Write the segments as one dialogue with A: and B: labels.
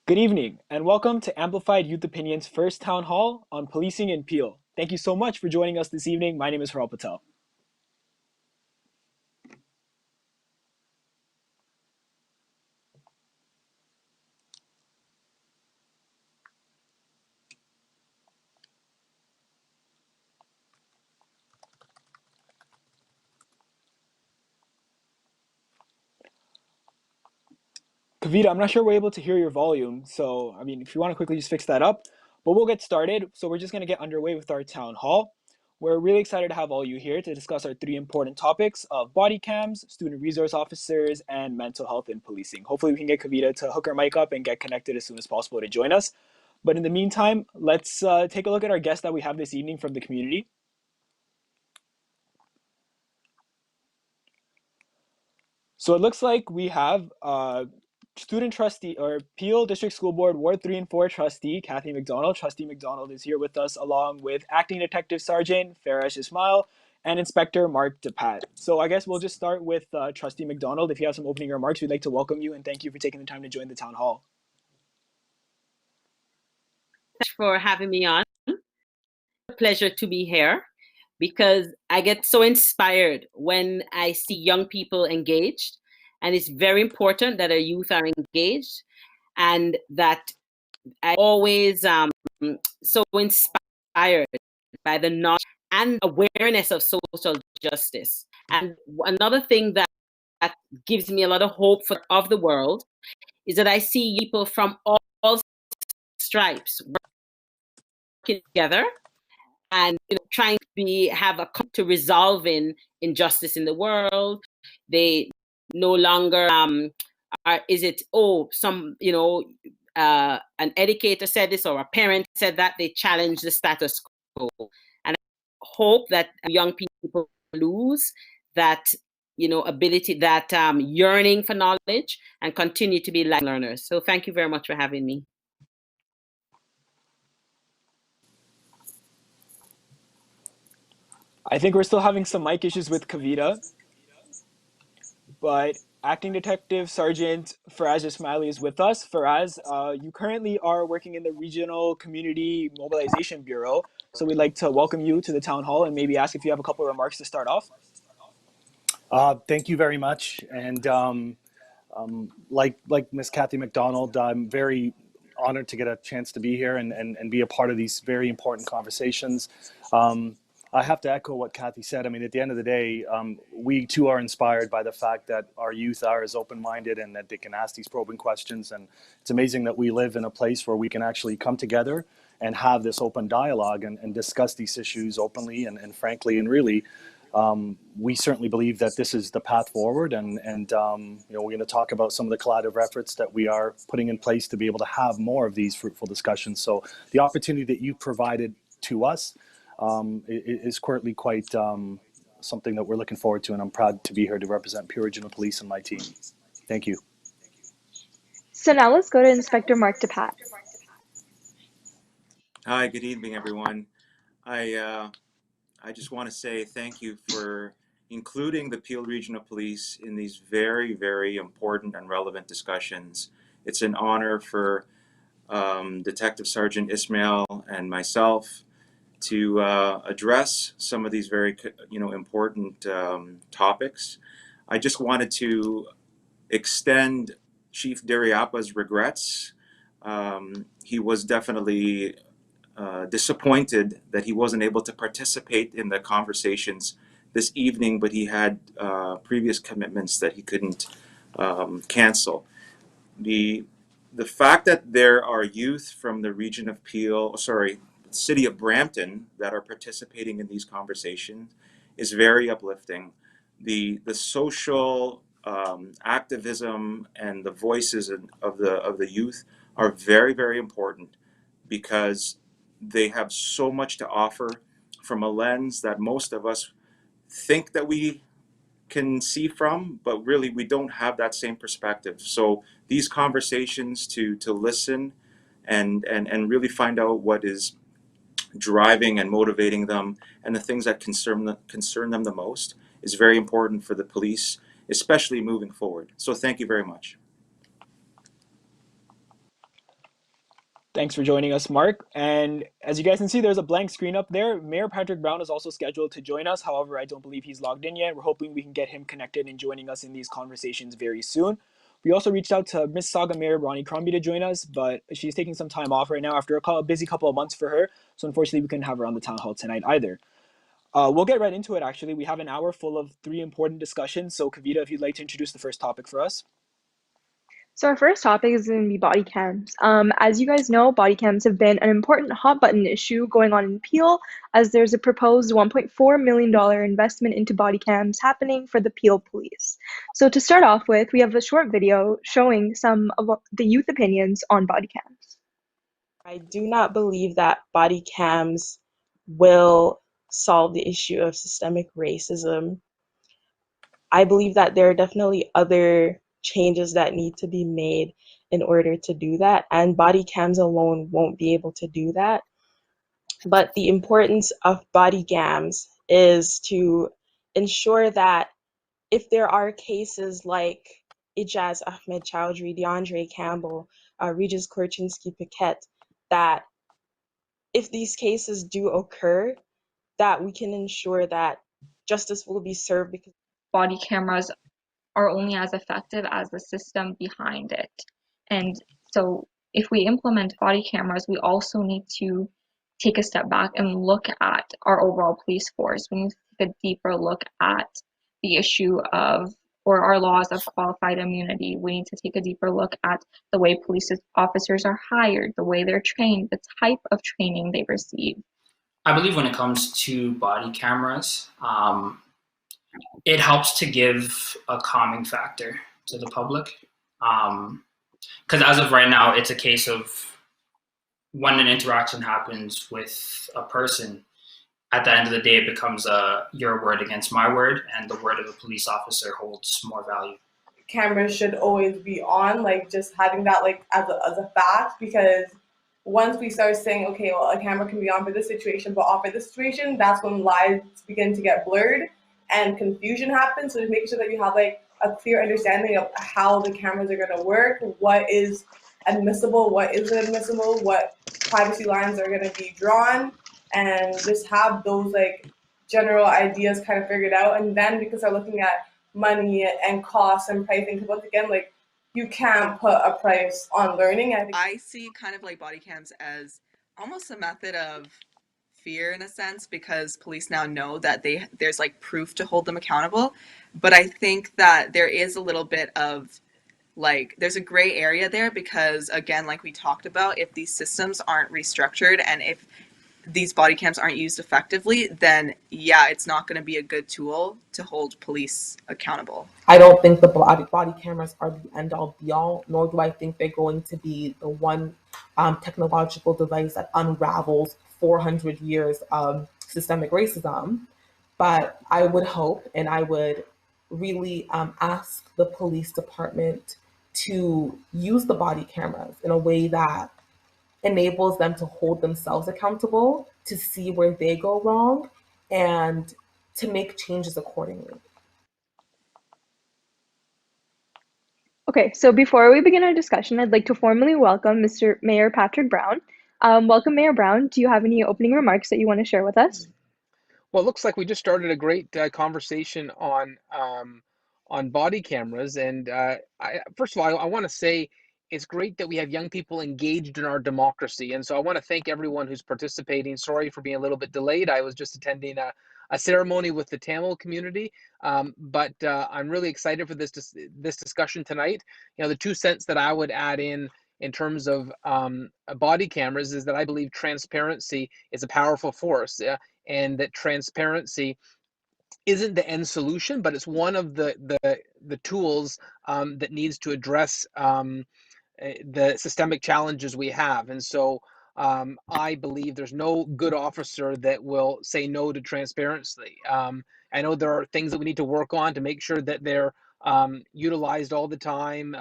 A: Good evening, and welcome to Amplified Youth Opinion's first town hall on policing in Peel. Thank you so much for joining us this evening. My name is Hiral Patel. Kavita, I'm not sure we're able to hear your volume, so if you want to quickly just fix that up. But we'll get started. So we're just going to get underway with our town hall. We're really excited to have all you here to discuss our three important topics of body cams, student resource officers, and mental health in policing. Hopefully we can get Kavita to hook her mic up and get connected as soon as possible to join us. But in the meantime, let's take a look at our guest that we have this evening from the community. So it looks like we have student trustee or Peel District School Board Ward 3 and 4 trustee Kathy McDonald. Trustee McDonald is here with us along with Acting Detective Sergeant Feras Ismail and Inspector Mark Dapat. So I guess we'll just start with Trustee McDonald. If you have some opening remarks, we'd like to welcome you and thank you for taking the time to join the town hall.
B: Thanks for having me on. It's a pleasure to be here because I get so inspired when I see young people engaged. And it's very important that our youth are engaged and that I always so inspired by the knowledge and awareness of social justice. And another thing that gives me a lot of hope of the world is that I see people from all stripes working together and trying to have to resolving injustice in the world. They no longer is it some an educator said this or a parent said that. They challenge the status quo, and I hope that young people lose that ability, that yearning for knowledge, and continue to be lifelong learners. So thank you very much for having me.
A: I think we're still having some mic issues with Kavita, but Acting Detective Sergeant Feras Ismail is with us. Feras, you currently are working in the Regional Community Mobilization Bureau, so we'd like to welcome you to the town hall and maybe ask if you have a couple of remarks to start off.
C: Thank you very much. And like Miss Kathy McDonald, I'm very honored to get a chance to be here and be a part of these very important conversations. I have to echo what Kathy said. I mean, at the end of the day, we too are inspired by the fact that our youth are as open-minded and that they can ask these probing questions. And it's amazing that we live in a place where we can actually come together and have this open dialogue and discuss these issues openly and frankly and really. We certainly believe that this is the path forward, and we're going to talk about some of the collaborative efforts that we are putting in place to be able to have more of these fruitful discussions. So the opportunity that you provided to us is currently quite something that we're looking forward to, and I'm proud to be here to represent Pure Regional Police and my team. Thank you.
D: So now let's go to Inspector Mark Dapat.
E: Hi, good evening, everyone. I just want to say thank you for including the Peel Regional Police in these very, very important and relevant discussions. It's an honor for Detective Sergeant Ismail and myself to address some of these very, important topics. I just wanted to extend Chief Deriapa's regrets. He was definitely disappointed that he wasn't able to participate in the conversations this evening, but he had previous commitments that he couldn't cancel. The fact that there are youth from the region of Peel, sorry, the city of Brampton that are participating in these conversations is very uplifting. The social activism and the voices of the youth are very, very important because they have so much to offer from a lens that most of us think that we can see from, but really we don't have that same perspective. So these conversations to listen and really find out what is driving and motivating them and the things that concern them the most is very important for the police, especially moving forward. So thank you very much.
A: Thanks for joining us, Mark. And as you guys can see, there's a blank screen up there. Mayor Patrick Brown is also scheduled to join us. However, I don't believe he's logged in yet. We're hoping we can get him connected and joining us in these conversations very soon. We also reached out to Miss Saga Mayor Ronnie Crombie to join us, but she's taking some time off right now after a busy couple of months for her. So unfortunately, we couldn't have her on the town hall tonight either. We'll get right into it, actually. We have an hour full of 3 important discussions. So Kavita, if you'd like to introduce the first topic for us.
D: So our first topic is going to be body cams. As you guys know, body cams have been an important hot button issue going on in Peel, as there's a proposed $1.4 million investment into body cams happening for the Peel Police. So to start off with, we have a short video showing some of the youth opinions on body cams.
F: I do not believe that body cams will solve the issue of systemic racism. I believe that there are definitely other changes that need to be made in order to do that, and body cams alone won't be able to do that. But the importance of body cams is to ensure that if there are cases like Ijaz Ahmed Chowdhury, DeAndre Campbell, Regis Korchinski Paquette, that if these cases do occur, that we can ensure that justice will be served, because
G: body cameras are only as effective as the system behind it. And so if we implement body cameras, we also need to take a step back and look at our overall police force. We need to take a deeper look at the issue of, or our laws of qualified immunity. We need to take a deeper look at the way police officers are hired, the way they're trained, the type of training they receive.
H: I believe when it comes to body cameras, it helps to give a calming factor to the public. Because as of right now, it's a case of when an interaction happens with a person, at the end of the day, it becomes your word against my word, and the word of a police officer holds more value.
I: Cameras should always be on, like just having that like as a fact, because once we start saying, okay, well, a camera can be on for this situation, but off for this situation, that's when lives begin to get blurred and confusion happens. So just making sure that you have like a clear understanding of how the cameras are going to work, what is admissible, what isn't admissible, what privacy lines are going to be drawn, and just have those like general ideas kind of figured out. And then because they're looking at money and costs and pricing, because once again, like you can't put a price on learning.
J: I see kind of like body cams as almost a method of fear in a sense, because police now know that there's like proof to hold them accountable. But I think that there is a little bit of like there's a gray area there, because again, like we talked about, if these systems aren't restructured and if these body cams aren't used effectively, then yeah, it's not going to be a good tool to hold police accountable.
K: I don't think the body cameras are the end all be all, nor do I think they're going to be the one technological device that unravels 400 years of systemic racism. But I would hope, and I would really ask the police department to use the body cameras in a way that enables them to hold themselves accountable, to see where they go wrong, and to make changes accordingly.
D: Okay, so before we begin our discussion, I'd like to formally welcome Mr. Mayor Patrick Brown. Welcome, Mayor Brown. Do you have any opening remarks that you want to share with us?
L: Well, it looks like we just started a great conversation on body cameras, and first of all, I want to say it's great that we have young people engaged in our democracy, and so I want to thank everyone who's participating. Sorry for being a little bit delayed. I was just attending a ceremony with the Tamil community, but I'm really excited for this discussion tonight. You know, the 2 cents that I would add in terms of body cameras is that I believe transparency is a powerful force. And that transparency isn't the end solution, but it's one of the tools that needs to address the systemic challenges we have. And so I believe there's no good officer that will say no to transparency. I know there are things that we need to work on to make sure that they're utilized all the time.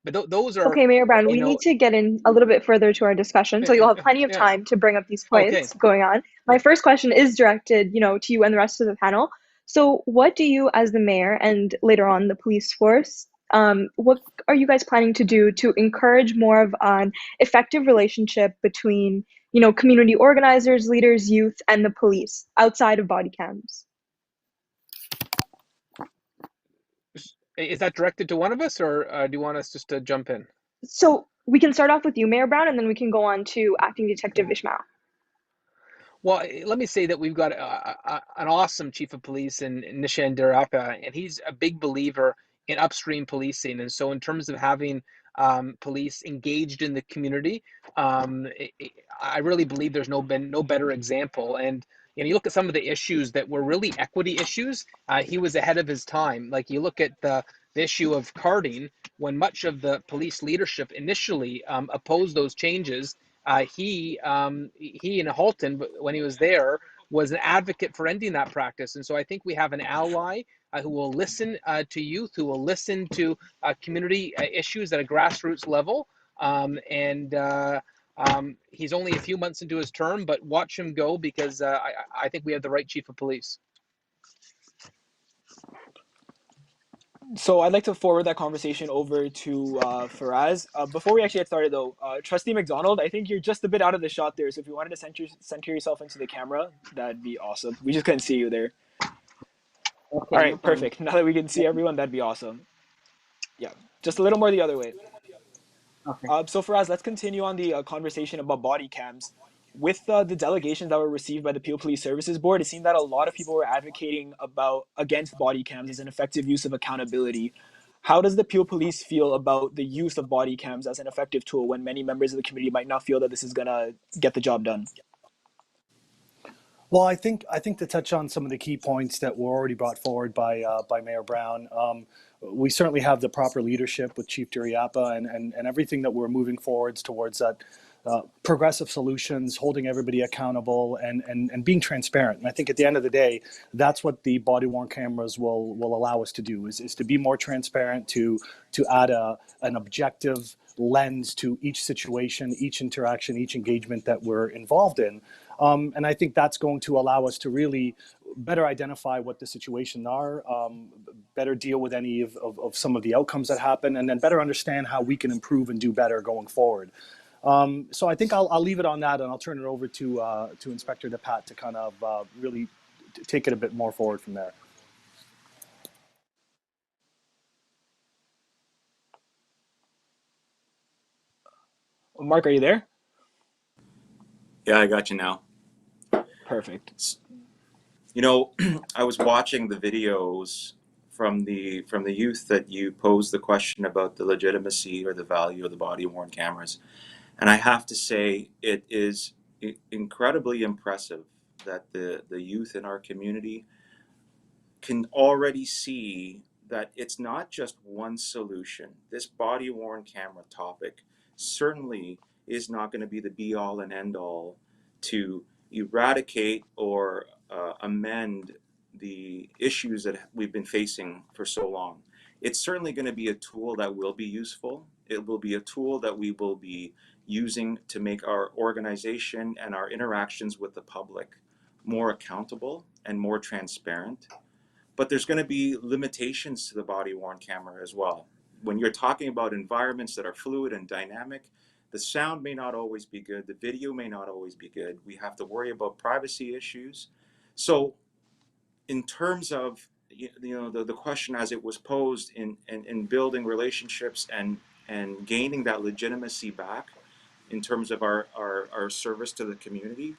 L: But those are
D: okay, Mayor Brown. We need to get in a little bit further to our discussion, so you'll have plenty of time to bring up these points going on. My first question is directed, to you and the rest of the panel. So, what do you, as the mayor, and later on the police force, what are you guys planning to do to encourage more of an effective relationship between, community organizers, leaders, youth, and the police outside of body cams?
L: Is that directed to one of us, or do you want us just to jump in?
D: So we can start off with you, Mayor Brown, and then we can go on to Acting Detective Ismail.
L: Well, let me say that we've got an awesome chief of police in Nishan Darapa, and he's a big believer in upstream policing. And so in terms of having police engaged in the community, I really believe there's been no better example. And you look at some of the issues that were really equity issues, he was ahead of his time. Like you look at the issue of carding, when much of the police leadership initially opposed those changes, he in Halton, when he was there, was an advocate for ending that practice. And so I think we have an ally who will listen to youth, who will listen to community issues at a grassroots level. He's only a few months into his term, but watch him go, because I think we have the right chief of police.
A: So I'd like to forward that conversation over to Feras. Before we actually get started, though, Trustee McDonald, I think you're just a bit out of the shot there. So if you wanted to center yourself into the camera, that'd be awesome. We just couldn't see you there. Okay, all right, perfect. Now that we can see everyone, that'd be awesome. Yeah, just a little more the other way. Okay. So Feras, let's continue on the conversation about body cams. With the delegations that were received by the Peel Police Services Board, it seemed that a lot of people were advocating against body cams as an effective use of accountability. How does the Peel Police feel about the use of body cams as an effective tool when many members of the community might not feel that this is going to get the job done?
C: Well, I think to touch on some of the key points that were already brought forward by Mayor Brown, we certainly have the proper leadership with Chief Duriapa and everything that we're moving forwards towards that progressive solutions, holding everybody accountable, and being transparent. And I think at the end of the day, that's what the body worn cameras will allow us to do is to be more transparent, to add an objective lens to each situation, each interaction, each engagement that we're involved in. And I think that's going to allow us to really better identify what the situations are, better deal with any of some of the outcomes that happen, and then better understand how we can improve and do better going forward. So I think I'll leave it on that, and I'll turn it over to Inspector Dapat to kind of really take it a bit more forward from there.
A: Mark, are you there?
E: Yeah, I got you now.
A: Perfect.
E: You know, I was watching the videos from the youth that you posed the question about the legitimacy or the value of the body worn cameras, and I have to say it is incredibly impressive that the youth in our community can already see that it's not just one solution. This body worn camera topic certainly is not going to be the be all and end all to eradicate or amend the issues that we've been facing for so long. It's certainly going to be a tool that will be useful. It will be a tool that we will be using to make our organization and our interactions with the public more accountable and more transparent. But there's going to be limitations to the body worn camera as well. When you're talking about environments that are fluid and dynamic, the sound may not always be good, the video may not always be good. We have to worry about privacy issues. So in terms of the question as it was posed in building relationships and gaining that legitimacy back in terms of our service to the community,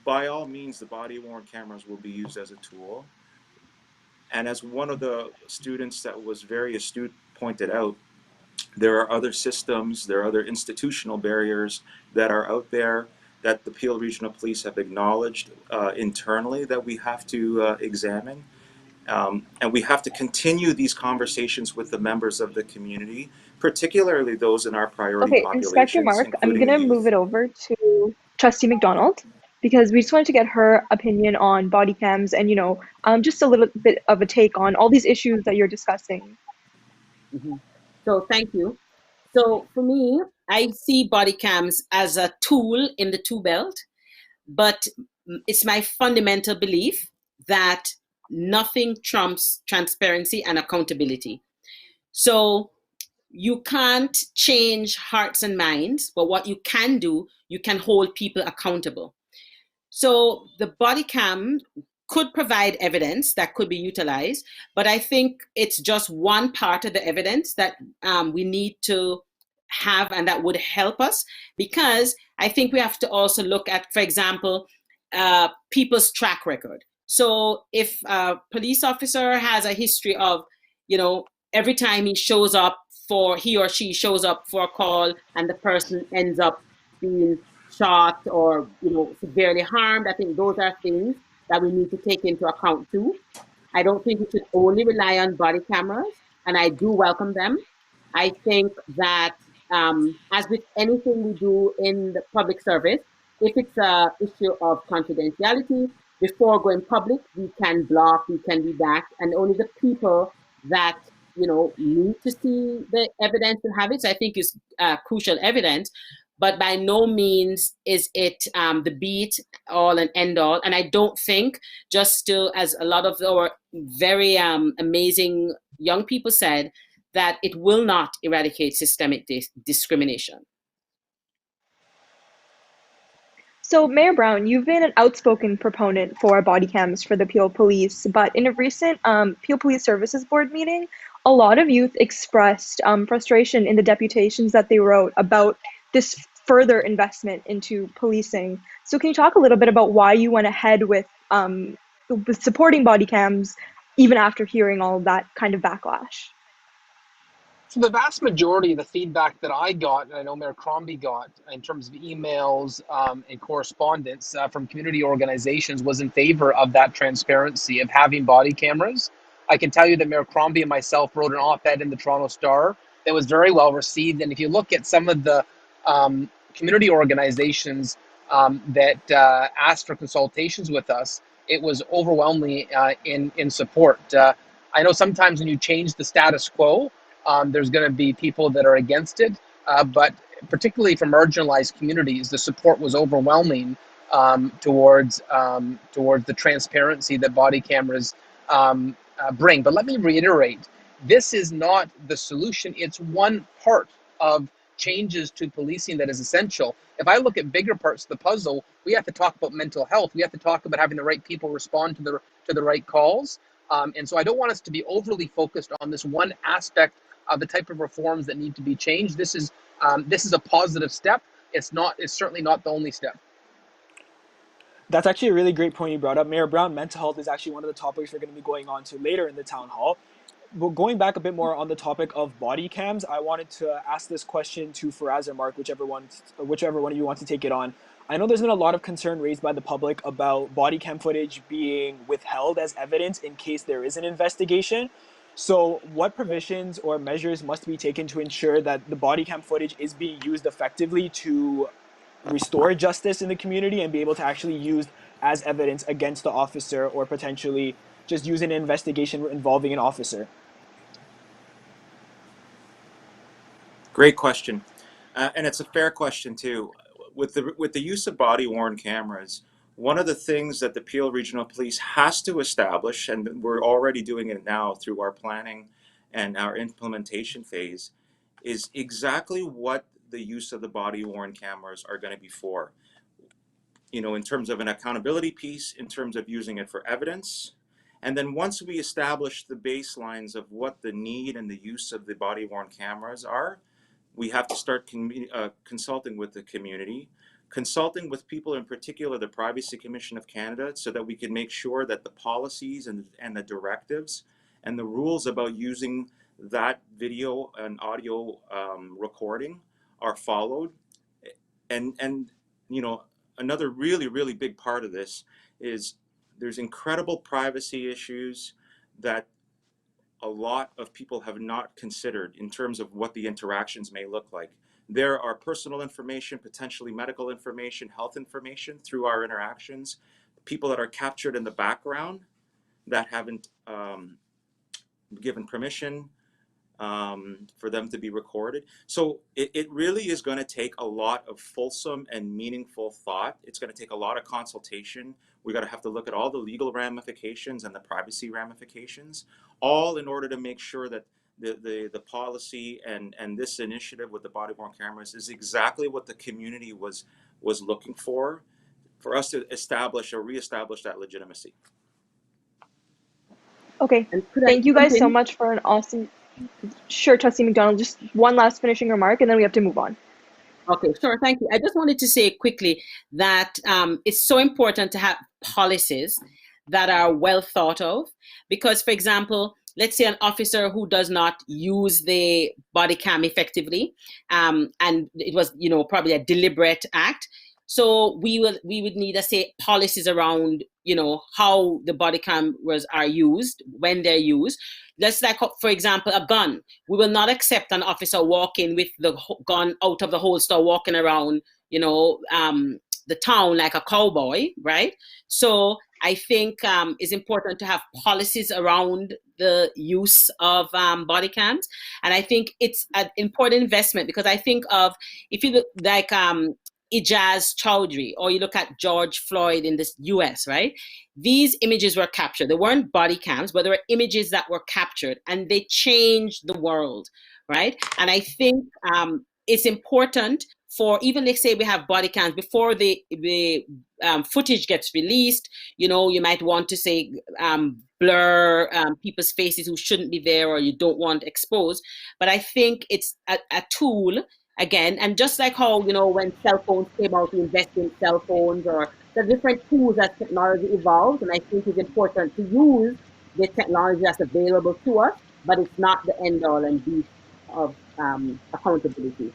E: by all means, the body worn cameras will be used as a tool. And as one of the students that was very astute pointed out, there are other systems, there are other institutional barriers that are out there that the Peel Regional Police have acknowledged internally that we have to examine. And we have to continue these conversations with the members of the community, particularly those in our priority
D: Okay, Inspector
E: populations,
D: Mark, I'm
E: including the
D: gonna move
E: youth.
D: it over to Trustee McDonald because we just wanted to get her opinion on body cams and, just a little bit of a take on all these issues that you're discussing.
B: So thank you. So for me, I see body cams as a tool in the tool belt, but it's my fundamental belief that nothing trumps transparency and accountability. So you can't change hearts and minds, but what you can do, you can hold people accountable. So the body cam could provide evidence that could be utilized, but I think it's just one part of the evidence that we need to have and that would help us, because I think we have to also look at, for example, people's track record. So if a police officer has a history of, every time he or she shows up for a call and the person ends up being shot or severely harmed, I think those are things that we need to take into account too. I don't think we should only rely on body cameras, and I do welcome them. I think that as with anything we do in the public service, if it's an issue of confidentiality, before going public, we can block, we can redact, and only the people that need to see the evidence and have it. So I think is crucial evidence, but by no means is it the beat all and end all. And I don't think, just still as a lot of our very amazing young people said, that it will not eradicate systemic discrimination.
D: So, Mayor Brown, you've been an outspoken proponent for body cams for the Peel Police, but in a recent Peel Police Services Board meeting, a lot of youth expressed frustration in the deputations that they wrote about this further investment into policing. So can you talk a little bit about why you went ahead with supporting body cams even after hearing all of that kind of backlash?
L: So the vast majority of the feedback that I got, and I know Mayor Crombie got, in terms of emails and correspondence from community organizations, was in favor of that transparency of having body cameras. I can tell you that Mayor Crombie and myself wrote an op-ed in the Toronto Star that was very well received. And if you look at some of the community organizations that asked for consultations with us, it was overwhelmingly in support. I know sometimes when you change the status quo, there's going to be people that are against it, but particularly for marginalized communities, the support was overwhelming towards the transparency that body cameras bring. But let me reiterate, this is not the solution. It's one part of changes to policing that is essential. If I look at bigger parts of the puzzle, we have to talk about mental health. We have to talk about having the right people respond to the right calls. And so I don't want us to be overly focused on this one aspect of the type of reforms that need to be changed. This is a positive step. It's certainly not the only step.
A: That's actually a really great point you brought up, Mayor Brown. Mental health is actually one of the topics we're going to be going on to later in the town hall. But going back a bit more on the topic of body cams, I wanted to ask this question to Feras or Mark, whichever one of you wants to take it on. I know there's been a lot of concern raised by the public about body cam footage being withheld as evidence in case there is an investigation. So what provisions or measures must be taken to ensure that the body cam footage is being used effectively to restore justice in the community and be able to actually use as evidence against the officer, or potentially just use an investigation involving an officer?
E: Great question, and it's a fair question too. With the use of body-worn cameras, one of the things that the Peel Regional Police has to establish, and we're already doing it now through our planning and our implementation phase, is exactly what the use of the body-worn cameras are going to be for. You know, in terms of an accountability piece, in terms of using it for evidence. And then once we establish the baselines of what the need and the use of the body-worn cameras are, we have to start consulting with the community, consulting with people, in particular the Privacy Commission of Canada, so that we can make sure that the policies and the directives and the rules about using that video and audio recording are followed. And you know, another really big part of this is there's incredible privacy issues that a lot of people have not considered in terms of what the interactions may look like. There are personal information, potentially medical information, health information through our interactions, people that are captured in the background that haven't given permission for them to be recorded. So it really is going to take a lot of fulsome and meaningful thought. It's going to take a lot of consultation. We're going to have to look at all the legal ramifications and the privacy ramifications, all in order to make sure that the policy and this initiative with the body-worn cameras is exactly what the community was looking for us to establish or reestablish that legitimacy.
D: Okay, thank you guys so much for an awesome. Sure, Trustee McDonald, just one last finishing remark and then we have to move on.
B: Okay, sure, thank you. I just wanted to say quickly that it's so important to have policies that are well thought of, because, for example, let's say an officer who does not use the body cam effectively, and it was, you know, probably a deliberate act. So we would need to say policies around, you know, how the body cameras are used, when they're used. Let's, like, for example, a gun. We will not accept an officer walking with the gun out of the holster, walking around, you know, the town like a cowboy, right? So I think it's important to have policies around the use of body cams. And I think it's an important investment, because I think of, if you look like Ijaz Chowdhury, or you look at George Floyd in the US, right? These images were captured. They weren't body cams, but they were images that were captured, and they changed the world, right? And I think it's important for, even, let's say we have body cams, before the footage gets released, you know, you might want to say blur people's faces who shouldn't be there or you don't want exposed. But I think it's a tool, again, and just like how, you know, when cell phones came out, we invested in cell phones, or the different tools as technology evolves. And I think it's important to use the technology that's available to us, but it's not the end all and be
M: of accountability.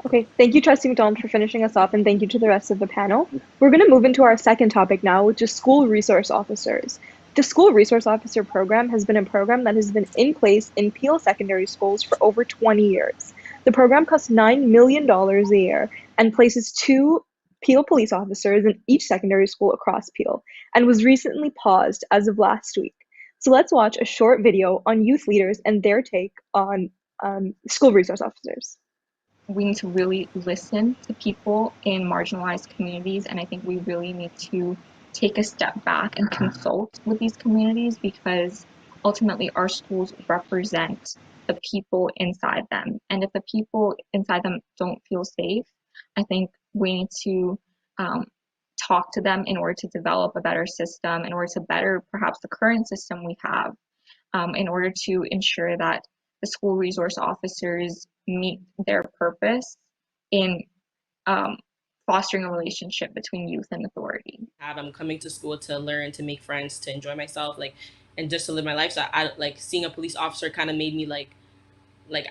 D: Okay, thank you, Trustee McDonald, for finishing us off, and thank you to the rest of the panel. We're going to move into our second topic now, which is school resource officers. The School Resource Officer Program has been a program that has been in place in Peel Secondary Schools for over 20 years. The program costs $9 million a year and places 2 Peel police officers in each secondary school across Peel, and was recently paused as of last week. So let's watch a short video on youth leaders and their take on school resource officers.
G: We need to really listen to people in marginalized communities, and I think we really need to take a step back and consult with these communities, because ultimately our schools represent the people inside them, and if the people inside them don't feel safe, I think we need to talk to them in order to develop a better system, in order to better perhaps the current system we have, in order to ensure that the school resource officers meet their purpose in fostering a relationship between youth and authority.
N: I'm coming to school to learn, to make friends, to enjoy myself, and just to live my life. So I seeing a police officer kind of made me like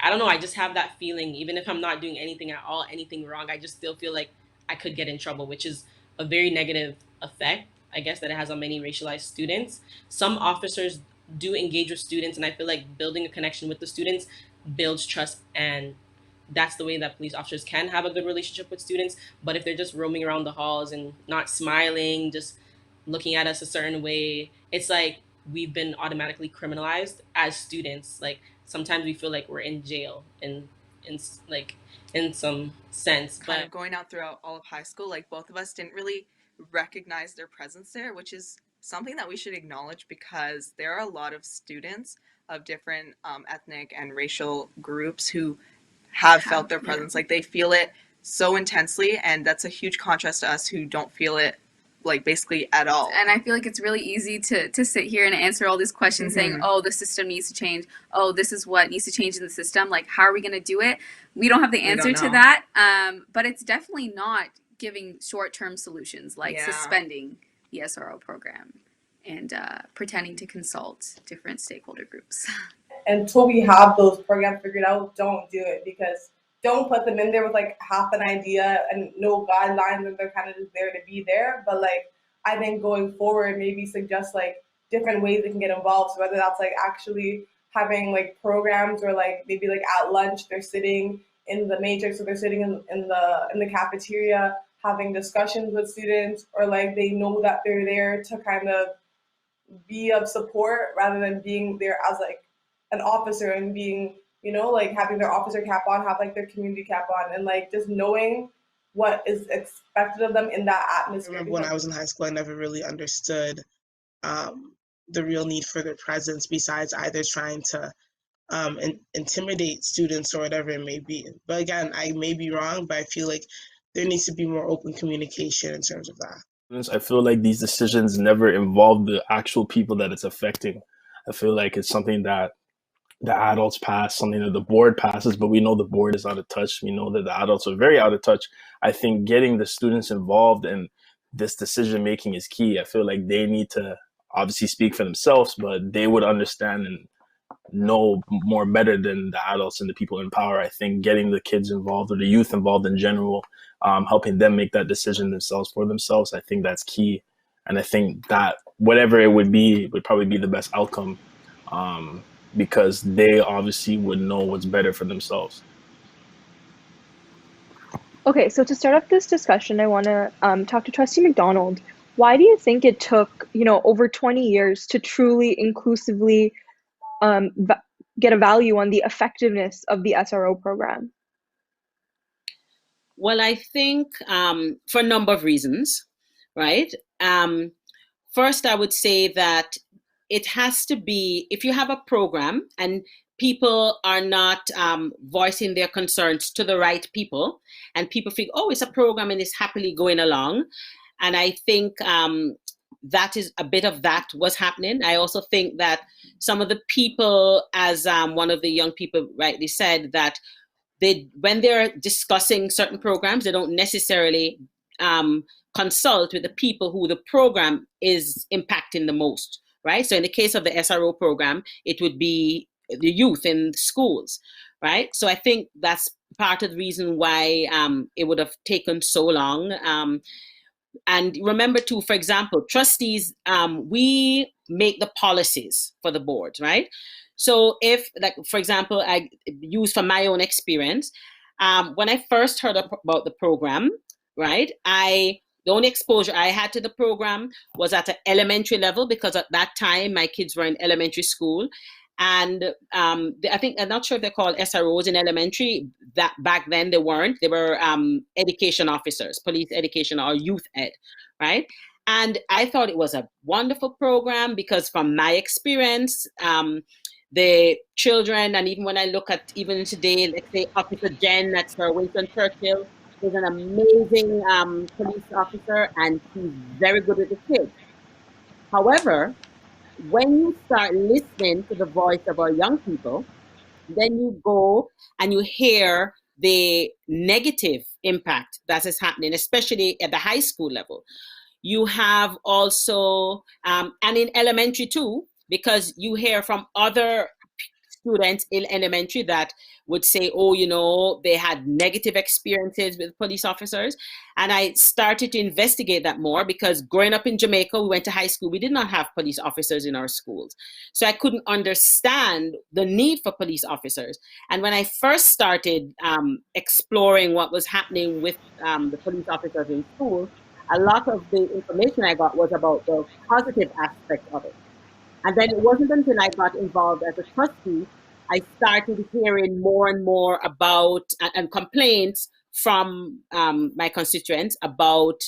N: I don't know, I just have that feeling, even if I'm not doing anything at all, anything wrong, I just still feel like I could get in trouble, which is a very negative effect, I guess, that it has on many racialized students. Some officers do engage with students, and I feel like building a connection with the students builds trust, and that's the way that police officers can have a good relationship with students. But if they're just roaming around the halls and not smiling, just looking at us a certain way, it's like we've been automatically criminalized as students. Like sometimes we feel like we're in jail in some sense.
J: Kind of going out throughout all of high school, like both of us didn't really recognize their presence there, which is something that we should acknowledge, because there are a lot of students of different ethnic and racial groups who have felt their presence. Like they feel it so intensely, and that's a huge contrast to us who don't feel it like basically at all.
O: And I feel like it's really easy to sit here and answer all these questions saying, oh, the system needs to change. Oh, this is what needs to change in the system. Like, how are we going to do it? We don't have the answer to that. But it's definitely not giving short-term solutions like suspending the SRO program and pretending to consult different stakeholder groups.
I: Until we have those programs figured out, don't do it, because don't put them in there with like half an idea and no guidelines, and they're kind of just there to be there. But like, I think going forward, maybe suggest like different ways they can get involved. So whether that's like actually having like programs, or like maybe like at lunch they're sitting in the matrix, or they're sitting in the cafeteria having discussions with students, or like they know that they're there to kind of be of support rather than being there as like an officer and being, you know, like having their officer cap on, have like their community cap on, and like just knowing what is expected of them in that atmosphere.
P: I remember when I was in high school, I never really understood the real need for their presence, besides either trying to intimidate students or whatever it may be. But again, I may be wrong, but I feel like there needs to be more open communication in terms of that.
Q: I feel like these decisions never involve the actual people that it's affecting. I feel like it's something that the adults pass, something that the board passes, but we know the board is out of touch. We know that the adults are very out of touch. I think getting the students involved in this decision making is key. I feel like they need to obviously speak for themselves, but they would understand and know more better than the adults and the people in power. I think getting the kids involved, or the youth involved in general, helping them make that decision themselves for themselves, I think that's key. And I think that whatever it would be would probably be the best outcome, because they obviously would know what's better for themselves.
D: Okay, so to start off this discussion, I want to talk to Trustee McDonald. Why do you think it took, over 20 years to truly inclusively get a value on the effectiveness of the SRO program?
B: Well, I think for a number of reasons, right? First, I would say that it has to be, if you have a program and people are not voicing their concerns to the right people, and people think, oh, it's a program and it's happily going along. And I think that is a bit of that was happening. I also think that some of the people, as one of the young people rightly said, that when they're discussing certain programs, they don't necessarily consult with the people who the program is impacting the most, right? So in the case of the SRO program, it would be the youth in schools, right? So I think that's part of the reason why it would have taken so long. And remember too, for example, trustees, we make the policies for the board, right? So if, like, for example, I use from my own experience, when I first heard about the program, right, the only exposure I had to the program was at an elementary level, because at that time my kids were in elementary school. And I think, I'm not sure if they're called SROs in elementary. That back then they weren't. They were education officers, police education or youth ed, right? And I thought it was a wonderful program because from my experience, the children, and even when I look at even today, let's say Officer Jen at Sir Winston Churchill is an amazing police officer, and she's very good with the kids. However, when you start listening to the voice of our young people, then you go and you hear the negative impact that is happening, especially at the high school level. You have also, and in elementary too, because you hear from other students in elementary that would say, oh, you know, they had negative experiences with police officers. And I started to investigate that more, because growing up in Jamaica, we went to high school, we did not have police officers in our schools. So I couldn't understand the need for police officers. And when I first started exploring what was happening with the police officers in school, a lot of the information I got was about the positive aspect of it. And then it wasn't until I got involved as a trustee, I started hearing more and more about and complaints from my constituents about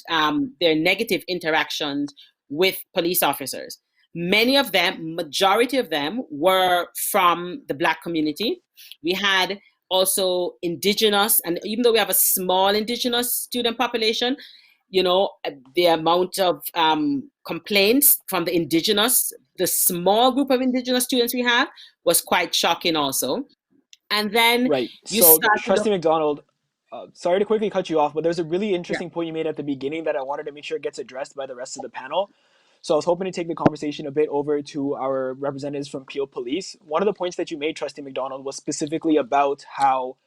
B: their negative interactions with police officers. Many of them, majority of them, were from the Black community. We had also Indigenous, and even though we have a small Indigenous student population, you know, the amount of complaints from the Indigenous, the small group of Indigenous students we have, was quite shocking also. And then
A: Right.
B: you
A: So,
B: start to
A: Trustee
B: look,
A: McDonald, sorry to quickly cut you off, but there's a really interesting point you made at the beginning that I wanted to make sure gets addressed by the rest of the panel. So I was hoping to take the conversation a bit over to our representatives from Peel Police. One of the points that you made, Trustee McDonald, was specifically about how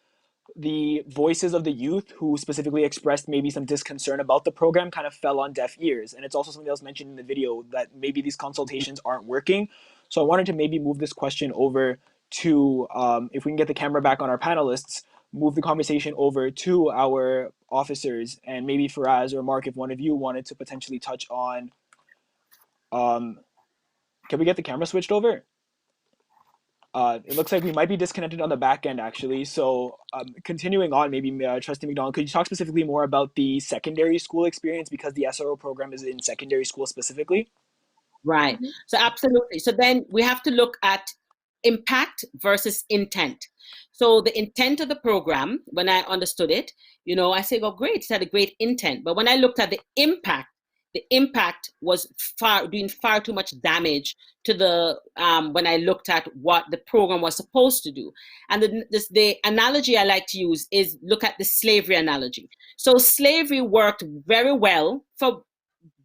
A: the voices of the youth who specifically expressed maybe some disconcern about the program kind of fell on deaf ears. And it's also something that was mentioned in the video, that maybe these consultations aren't working. So I wanted to maybe move this question over to, if we can get the camera back on our panelists, move the conversation over to our officers, and maybe Feras or Mark, if one of you wanted to potentially touch on, can we get the camera switched over? It looks like we might be disconnected on the back end, actually. So continuing on, maybe Trustee McDonald, could you talk specifically more about the secondary school experience, because the SRO program is in secondary school specifically?
B: right. So absolutely. So then we have to look at impact versus intent. So the intent of the program, when I understood it, you know, I say, oh, great, it had a great intent. But when I looked at the impact was doing far too much damage to the, when I looked at what the program was supposed to do. And the analogy I like to use is look at the slavery analogy. So slavery worked very well for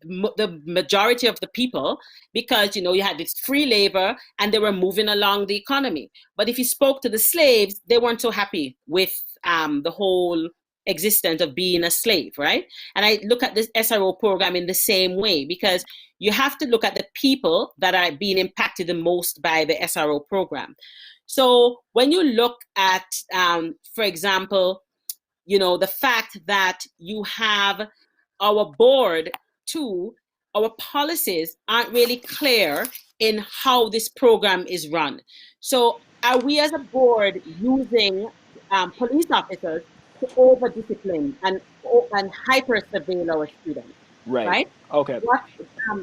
B: the majority of the people, because, you know, you had this free labor and they were moving along the economy. But if you spoke to the slaves, they weren't so happy with the whole existence of being a slave, right? And I look at this SRO program in the same way, because you have to look at the people that are being impacted the most by the SRO program. So when you look at, for example, you know, the fact that you have our board too, our policies aren't really clear in how this program is run. So are we as a board using police officers to over discipline and hyper surveil our students,
A: Right.
B: right?
A: Okay.
B: What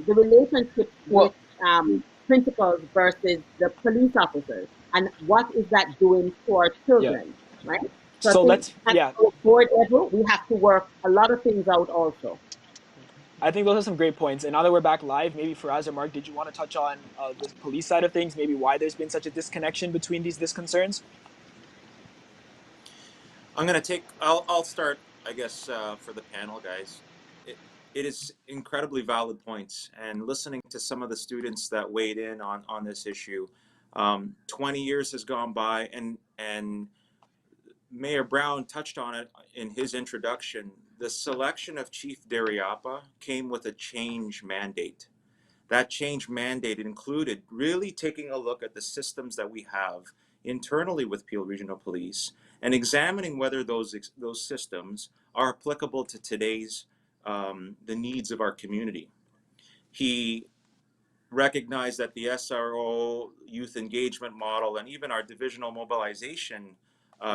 B: the relationship with principals versus the police officers, and what is that doing to our
A: Yeah.
B: children, right? So I
A: So
B: think at
A: yeah.
B: our board level, we have to work a lot of things out also.
A: I think those are some great points. And now that we're back live, maybe Feras or Mark, did you want to touch on the police side of things, maybe why there's been such a disconnection between these disconcerns?
E: I'll start, I guess, for the panel, guys. It is incredibly valid points, and listening to some of the students that weighed in on this issue, 20 years has gone by, and Mayor Brown touched on it in his introduction. The selection of Chief Dariapa came with a change mandate. That change mandate included really taking a look at the systems that we have internally with Peel Regional Police and examining whether those systems are applicable to today's the needs of our community. He recognized that the SRO youth engagement model and even our divisional mobilization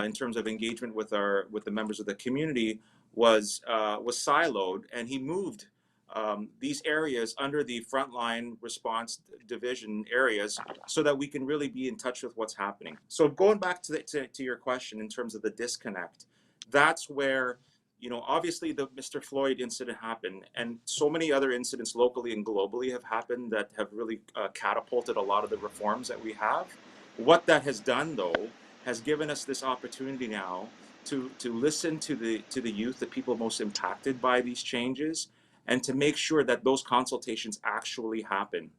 E: in terms of engagement with the members of the community was siloed, and he moved these areas under the frontline response division areas so that we can really be in touch with what's happening. So going back to your question in terms of the disconnect, that's where, you know, obviously the Mr. Floyd incident happened, and so many other incidents locally and globally have happened that have really catapulted a lot of the reforms that we have. What that has done, though, has given us this opportunity now to listen to the youth, the people most impacted by these changes, and to make sure that those consultations actually happen.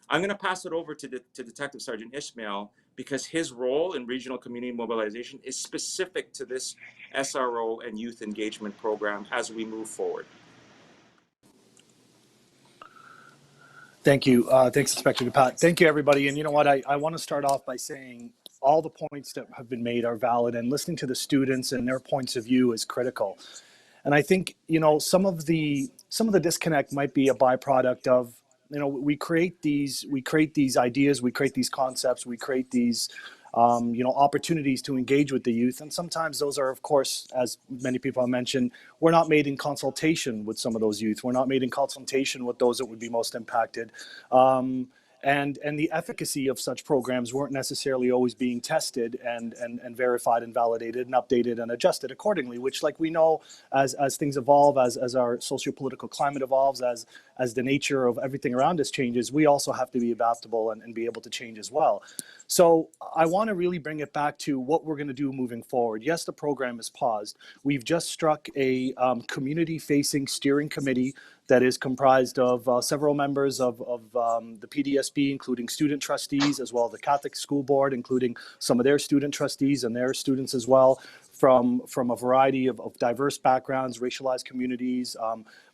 E: I'm going to pass it over to Detective Sergeant Ismail, because his role in regional community mobilization is specific to this SRO and youth engagement program as we move forward.
C: Thank you. Thanks, Inspector Dapat. Thank you, everybody. And you know what? I want to start off by saying all the points that have been made are valid, and listening to the students and their points of view is critical. And I think, you know, some of the disconnect might be a byproduct of, you know, we create these ideas, we create these concepts, we create these you know, opportunities to engage with the youth. And sometimes those are, of course, as many people have mentioned, we're not made in consultation with some of those youth. We're not made in consultation with those that would be most impacted. And the efficacy of such programs weren't necessarily always being tested and verified and validated and updated and adjusted accordingly, which, like we know, as things evolve, as our socio-political climate evolves, as the nature of everything around us changes, we also have to be adaptable and be able to change as well. So I want to really bring it back to what we're going to do moving forward. Yes, the program is paused. We've just struck a community-facing steering committee that is comprised of several members of the PDSB, including student trustees, as well as the Catholic School Board, including some of their student trustees and their students as well, from a variety of diverse backgrounds, racialized communities,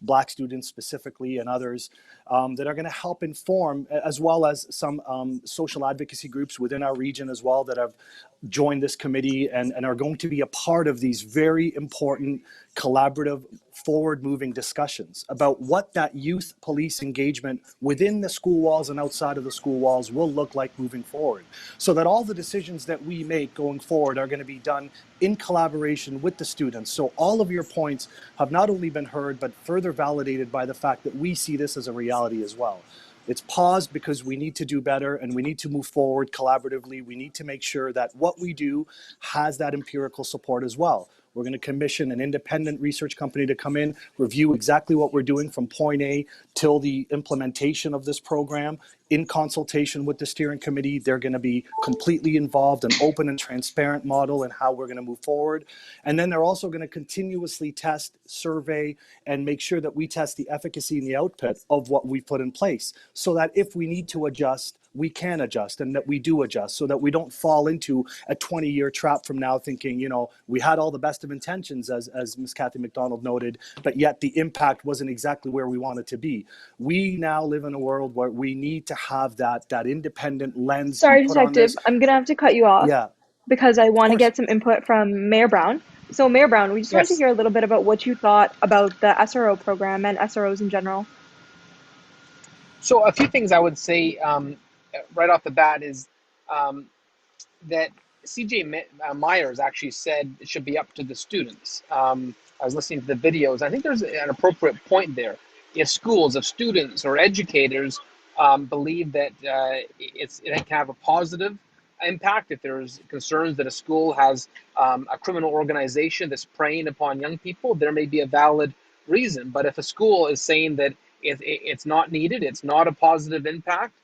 C: Black students specifically, and others that are going to help inform, as well as some social advocacy groups within our region as well that have joined this committee and are going to be a part of these very important, collaborative, forward-moving discussions about what that youth police engagement within the school walls and outside of the school walls will look like moving forward, so that all the decisions that we make going forward are going to be done in collaboration with the students. So all of your points have not only been heard, but further validated by the fact that we see this as a reality as well. It's paused because we need to do better and we need to move forward collaboratively. We need to make sure that what we do has that empirical support as well. We're going to commission an independent research company to come in, review exactly what we're doing from point A till the implementation of this program in consultation with the steering committee. They're going to be completely involved, an open and transparent model in how we're going to move forward. And then they're also going to continuously test, survey, and make sure that we test the efficacy and the output of what we've put in place, so that if we need to adjust, we can adjust, and that we do adjust, so that we don't fall into a 20-year trap from now thinking, you know, we had all the best of intentions, as Ms. Kathy McDonald noted, but yet the impact wasn't exactly where we want it to be. We now live in a world where we need to have that independent lens.
D: Sorry,
C: put on
D: Detective,
C: this.
D: I'm gonna have to cut you off.
C: Yeah.
D: Because I want to get some input from Mayor Brown. So Mayor Brown, we just wanted to
L: Yes.
D: hear a little bit about what you thought about the SRO program and SROs in general.
L: So a few things I would say right off the bat is that CJ Myers actually said it should be up to the students. I was listening to the videos. I think there's an appropriate point there. If schools, if students or educators believe that it can have a positive impact, if there's concerns that a school has a criminal organization that's preying upon young people, there may be a valid reason. But if a school is saying that it's not needed, it's not a positive impact,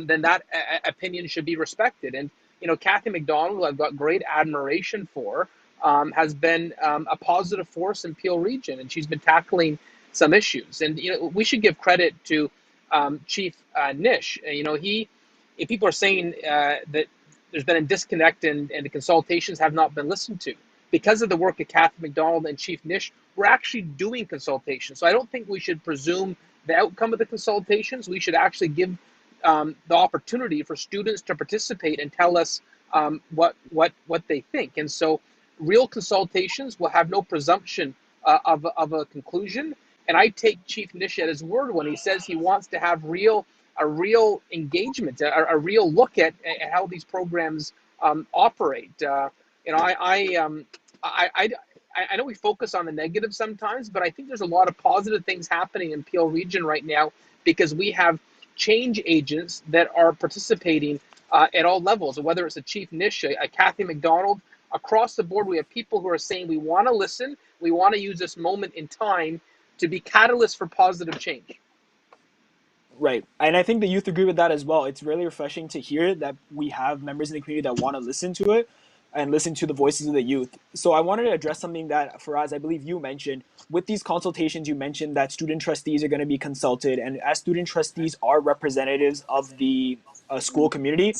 L: then that opinion should be respected. And you know, Kathy McDonald, who I've got great admiration for, has been a positive force in Peel Region, and she's been tackling some issues. And you know, we should give credit to Chief Nish. You know, he if people are saying that there's been a disconnect and the consultations have not been listened to, because of the work of Kathy McDonald and Chief Nish, we're actually doing consultations. So I don't think we should presume the outcome of the consultations. We should actually give the opportunity for students to participate and tell us what they think. And so real consultations will have no presumption of a conclusion. And I take Chief Nish at his word when he says he wants to have a real engagement, a real look at how these programs operate. I know we focus on the negative sometimes, but I think there's a lot of positive things happening in Peel Region right now because we have change agents that are participating at all levels, whether it's a Chief Nish, a Kathy McDonald. Across the board, we have people who are saying we want to listen, we want to use this moment in time to be catalysts for positive change.
A: Right. And I think the youth agree with that as well. It's really refreshing to hear that we have members in the community that want to listen to it and listen to the voices of the youth. So I wanted to address something that, Feras, I believe you mentioned. With these consultations, you mentioned that student trustees are going to be consulted. And as student trustees are representatives of the school community,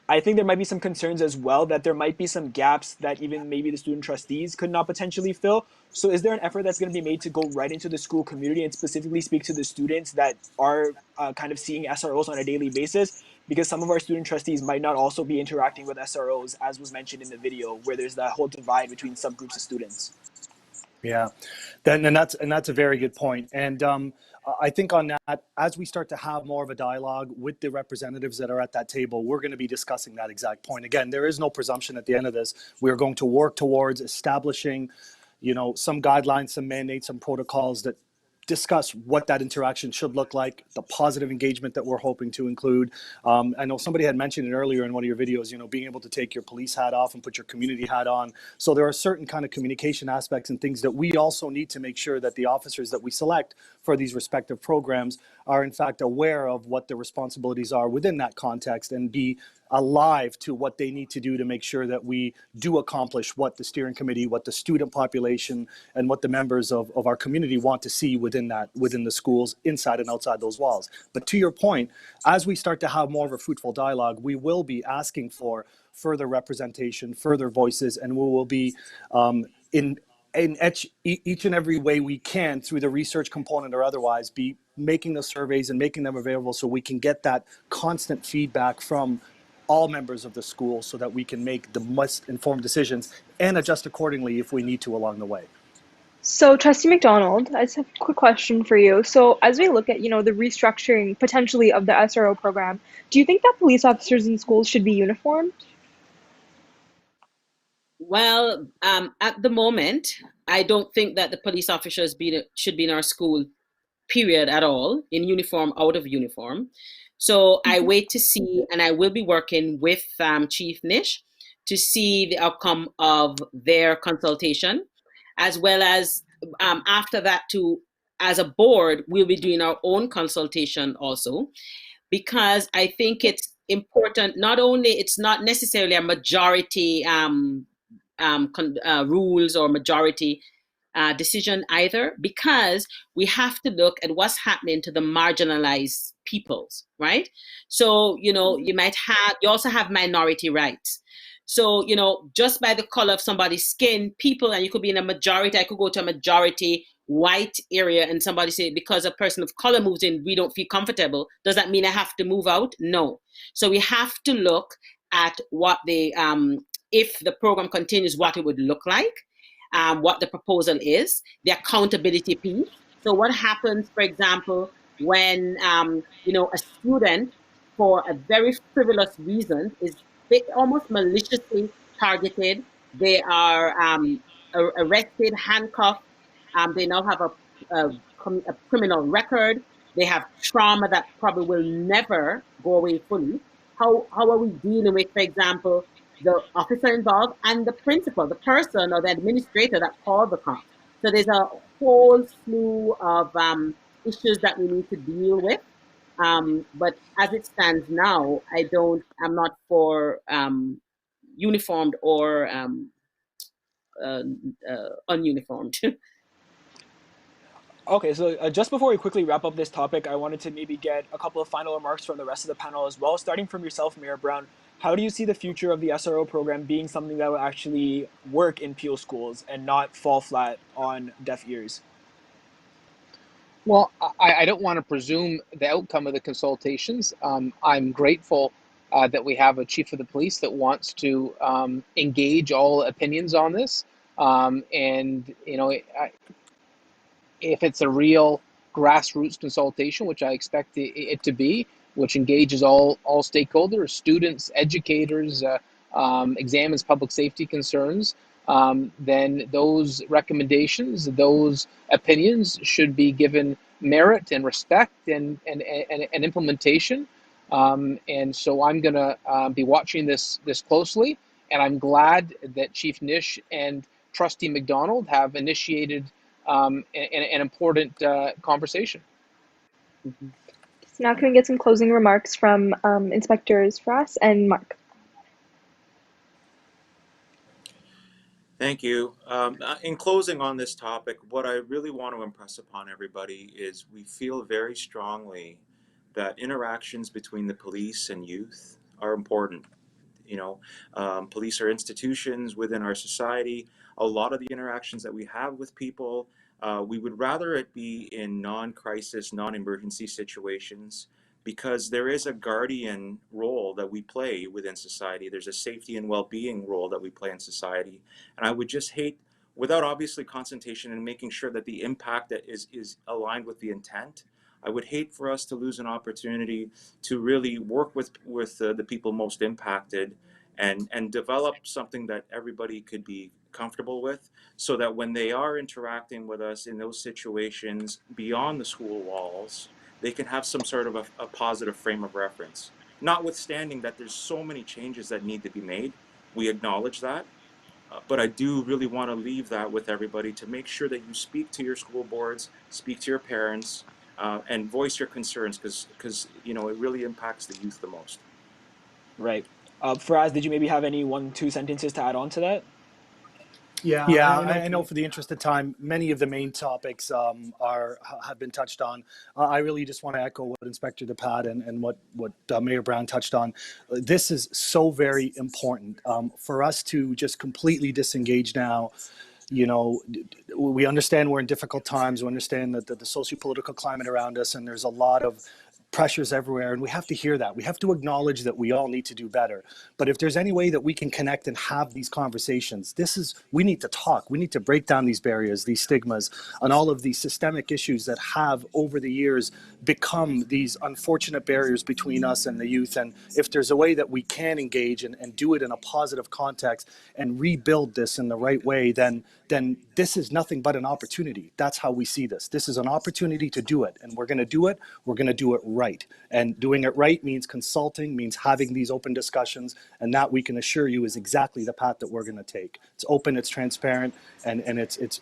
A: I think there might be some concerns as well that there might be some gaps that even maybe the student trustees could not potentially fill. So is there an effort that's going to be made to go right into the school community and specifically speak to the students that are kind of seeing SROs on a daily basis? Because some of our student trustees might not also be interacting with SROs, as was mentioned in the video, where there's that whole divide between subgroups of students.
C: Yeah, and that's a very good point. And I think on that, as we start to have more of a dialogue with the representatives that are at that table, we're going to be discussing that exact point. Again, there is no presumption at the end of this. We are going to work towards establishing, some guidelines, some mandates, some protocols that discuss what that interaction should look like, the positive engagement that we're hoping to include. I know somebody had mentioned it earlier in one of your videos, being able to take your police hat off and put your community hat on. So there are certain kind of communication aspects and things that we also need to make sure that the officers that we select for these respective programs are in fact aware of what the responsibilities are within that context and be alive to what they need to do to make sure that we do accomplish what the steering committee, what the student population, and what the members of our community want to see within the schools, inside and outside those walls. But to your point, as we start to have more of a fruitful dialogue, we will be asking for further representation, further voices, and we will be in each and every way we can, through the research component or otherwise, be making the surveys and making them available so we can get that constant feedback from all members of the school so that we can make the most informed decisions and adjust accordingly if we need to along the way.
D: So, Trustee McDonald, I just have a quick question for you. So, as we look at, the restructuring potentially of the SRO program, do you think that police officers in schools should be uniformed?
B: Well, at the moment, I don't think that the police officers should be in our school, period, at all, in uniform, out of uniform. So I wait to see, and I will be working with Chief Nish to see the outcome of their consultation, as well as after that, as a board, we'll be doing our own consultation also, because I think it's important. Not only it's not necessarily a majority rules or majority decision either, because we have to look at what's happening to the marginalized peoples, right? So, you also have minority rights. So, just by the color of somebody's skin, people, and you could be in a majority, I could go to a majority white area and somebody say, because a person of color moves in, we don't feel comfortable. Does that mean I have to move out? No. So we have to look at what if the program continues, what it would look like, what the proposal is, the accountability piece. So what happens, for example, when a student, for a very frivolous reason, is almost maliciously targeted. They are arrested, handcuffed. They now have a criminal record. They have trauma that probably will never go away fully. How are we dealing with, for example, the officer involved and the principal, the person or the administrator that called the cops? So there's a whole slew of issues that we need to deal with. But as it stands now, I'm not for uniformed or ununiformed.
A: Okay, so just before we quickly wrap up this topic, I wanted to maybe get a couple of final remarks from the rest of the panel as well. Starting from yourself, Mayor Brown, how do you see the future of the SRO program being something that will actually work in Peel schools and not fall flat on deaf ears?
L: Well, I don't want to presume the outcome of the consultations. I'm grateful that we have a chief of the police that wants to engage all opinions on this. And, you know, if it's a real grassroots consultation, which I expect it to be, which engages all stakeholders, students, educators, examines public safety concerns, then those recommendations, those opinions should be given merit and respect and implementation. And so I'm going to be watching this closely, and I'm glad that Chief Nish and Trustee McDonald have initiated an important conversation.
D: So now can we get some closing remarks from Inspectors Feras and Mark?
E: Thank you. In closing on this topic, what I really want to impress upon everybody is we feel very strongly that interactions between the police and youth are important. You know, police are institutions within our society. A lot of the interactions that we have with people, we would rather it be in non-crisis, non-emergency situations, because there is a guardian role that we play within society. There's a safety and well-being role that we play in society. And I would just hate, without obviously consultation and making sure that the impact that is aligned with the intent, I would hate for us to lose an opportunity to really work with the people most impacted and develop something that everybody could be comfortable with, so that when they are interacting with us in those situations beyond the school walls, they can have some sort of a positive frame of reference. Notwithstanding that there's so many changes that need to be made, we acknowledge that. But I do really want to leave that with everybody to make sure that you speak to your school boards, speak to your parents, and voice your concerns, because you know it really impacts the youth the most.
A: Right. Faraz, did you maybe have any 1-2 sentences to add on to that?
C: Yeah, I know for the interest of time, many of the main topics have been touched on. I really just want to echo what Inspector Dapat and what Mayor Brown touched on. This is so very important for us to just completely disengage now. You know, we understand we're in difficult times. We understand that the socio-political climate around us, and there's a lot of pressures everywhere, and we have to hear that. We have to acknowledge that we all need to do better. But if there's any way that we can connect and have these conversations, we need to talk. We need to break down these barriers, these stigmas, and all of these systemic issues that have over the years become these unfortunate barriers between us and the youth. And if there's a way that we can engage and do it in a positive context and rebuild this in the right way, then this is nothing but an opportunity. That's how we see this. This is an opportunity to do it, and we're going to do it. We're going to do it right. And doing it right means consulting, means having these open discussions, and that we can assure you is exactly the path that we're going to take. It's open, it's transparent, and it's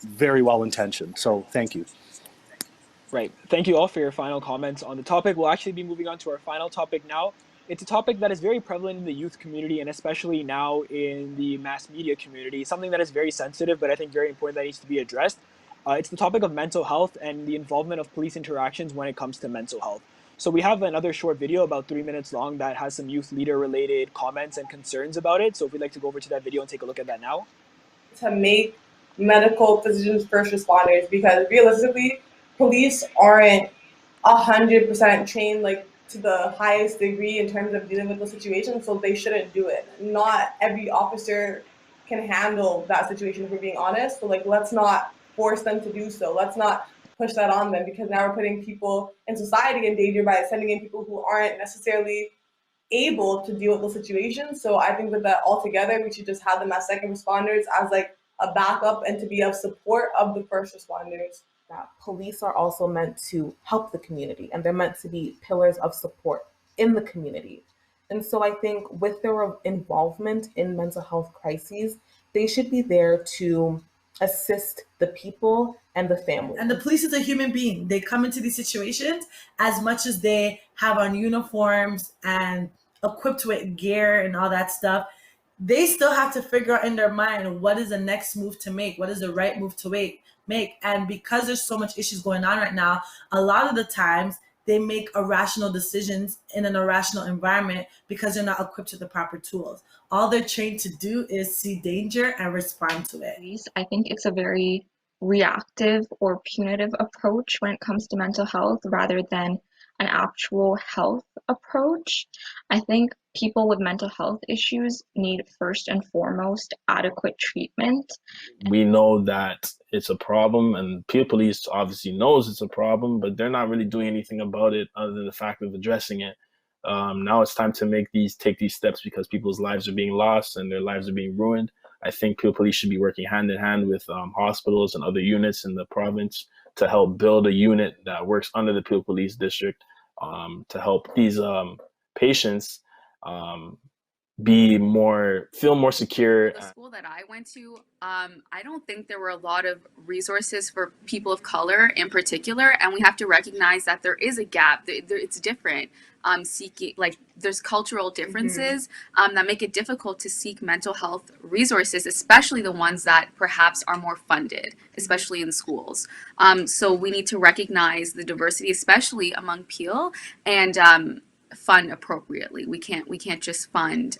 C: very well intentioned. So thank you.
A: Right. Thank you all for your final comments on the topic. We'll actually be moving on to our final topic now. It's a topic that is very prevalent in the youth community, and especially now in the mass media community, something that is very sensitive, but I think very important that needs to be addressed. It's the topic of mental health and the involvement of police interactions when it comes to mental health. So we have another short video about 3 minutes long that has some youth leader related comments and concerns about it. So if we'd like to go over to that video and take a look at that now.
I: To make medical physicians first responders, because realistically, police aren't 100% trained like to the highest degree in terms of dealing with those situations, so they shouldn't do it. Not every officer can handle that situation, if we're being honest. So like, let's not force them to do so. Let's not push that on them, because now we're putting people in society in danger by sending in people who aren't necessarily able to deal with those situations. So I think with that all together, we should just have them as second responders, as like a backup, and to be of support of the first responders.
K: That police are also meant to help the community, and they're meant to be pillars of support in the community. And so I think with their involvement in mental health crises, they should be there to assist the people and the family.
R: And the police is a human being. They come into these situations as much as they have on uniforms and equipped with gear and all that stuff. they still have to figure out in their mind what is the next move to make, what is the right move to make. And because there's so much issues going on right now, a lot of the times they make irrational decisions in an irrational environment because they're not equipped with the proper tools. All they're trained to do is see danger and respond to it.
G: I think it's a very reactive or punitive approach when it comes to mental health rather than an actual health approach. I think people with mental health issues need first and foremost adequate treatment.
Q: We know that it's a problem, and Peel Police obviously knows it's a problem, but they're not really doing anything about it other than the fact of addressing it. Now it's time to take these steps because people's lives are being lost and their lives are being ruined. I think Peel Police should be working hand in hand with hospitals and other units in the province to help build a unit that works under the Peel Police District to help these patients feel more secure.
O: The school that I went to, I don't think there were a lot of resources for people of color in particular, and we have to recognize that there is a gap. It's different. There's cultural differences that make it difficult to seek mental health resources, especially the ones that perhaps are more funded, especially in schools. So we need to recognize the diversity, especially among Peel, and fund appropriately. We can't just fund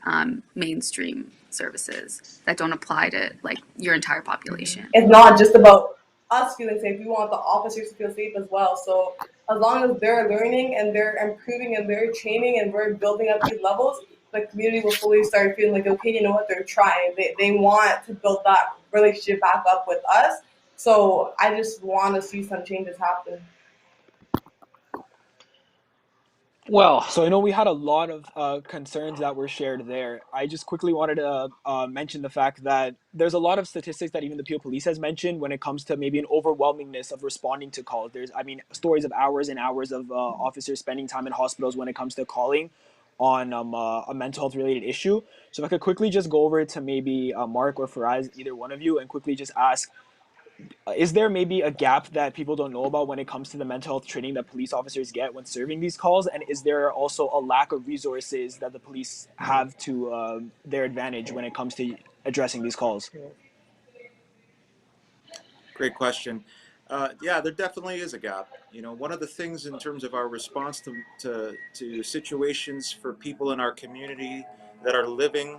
O: mainstream services that don't apply to like your entire population.
I: It's not just about us feeling safe. We want the officers to feel safe as well. So as long as they're learning and they're improving and they're training and we're building up these levels, the community will fully start feeling like, okay, you know what, they're trying. They want to build that relationship back up with us. So I just want to see some changes happen.
L: Well,
A: so I know we had a lot of concerns that were shared there. I just quickly wanted to mention the fact that there's a lot of statistics that even the Peel Police has mentioned when it comes to maybe an overwhelmingness of responding to calls. There's, I mean, stories of hours and hours of officers spending time in hospitals when it comes to calling on a mental health related issue. So if I could quickly just go over to maybe Mark or Feras, either one of you, and quickly just ask, is there maybe a gap that people don't know about when it comes to the mental health training that police officers get when serving these calls? And is there also a lack of resources that the police have to their advantage when it comes to addressing these calls?
E: Great question. Yeah, there definitely is a gap. You know, one of the things in terms of our response to situations for people in our community that are living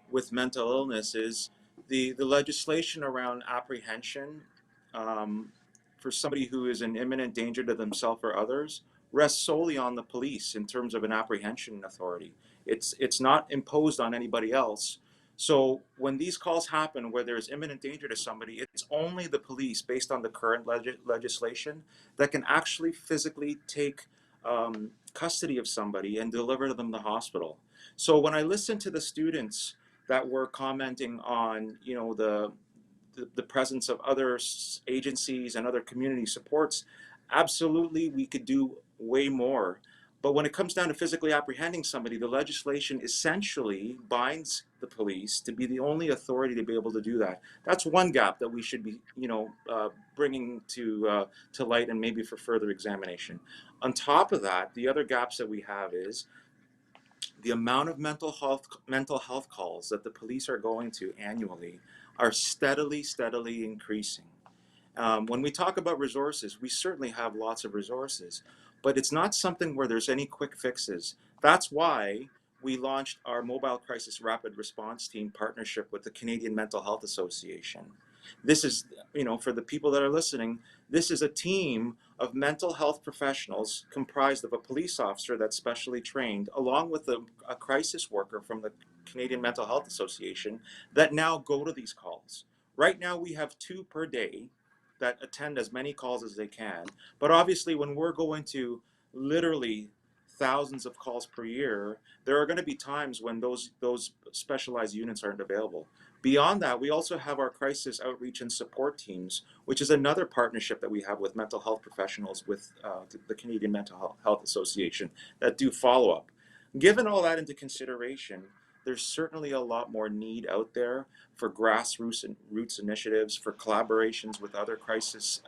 E: with mental illness is the legislation around apprehension for somebody who is in imminent danger to themselves or others rests solely on the police in terms of an apprehension authority. It's not imposed on anybody else. So when these calls happen where there's imminent danger to somebody, it's only the police, based on the current legislation, that can actually physically take custody of somebody and deliver them to the hospital. So when I listen to the students that were commenting on, you know, the presence of other agencies and other community supports, absolutely we could do way more. But when it comes down to physically apprehending somebody, the legislation essentially binds the police to be the only authority to be able to do that. That's one gap that we should be, you know, bringing to light and maybe for further examination. On top of that, the other gaps that we have is the amount of mental health calls that the police are going to annually are steadily increasing. When we talk about resources, we certainly have lots of resources, but it's not something where there's any quick fixes. That's why we launched our Mobile Crisis Rapid Response Team partnership with the Canadian Mental Health Association. This is, you know, for the people that are listening, this is a team of mental health professionals comprised of a police officer that's specially trained, along with a crisis worker from the Canadian Mental Health Association that now go to these calls. Right now we have 2 per day that attend as many calls as they can. But obviously when we're going to literally thousands of calls per year, there are going to be times when those specialized units aren't available. Beyond that, we also have our crisis outreach and support teams, which is another partnership that we have with mental health professionals with the Canadian Mental Health Association that do follow-up. Given all that into consideration, there's certainly a lot more need out there for grassroots initiatives, for collaborations with other crisis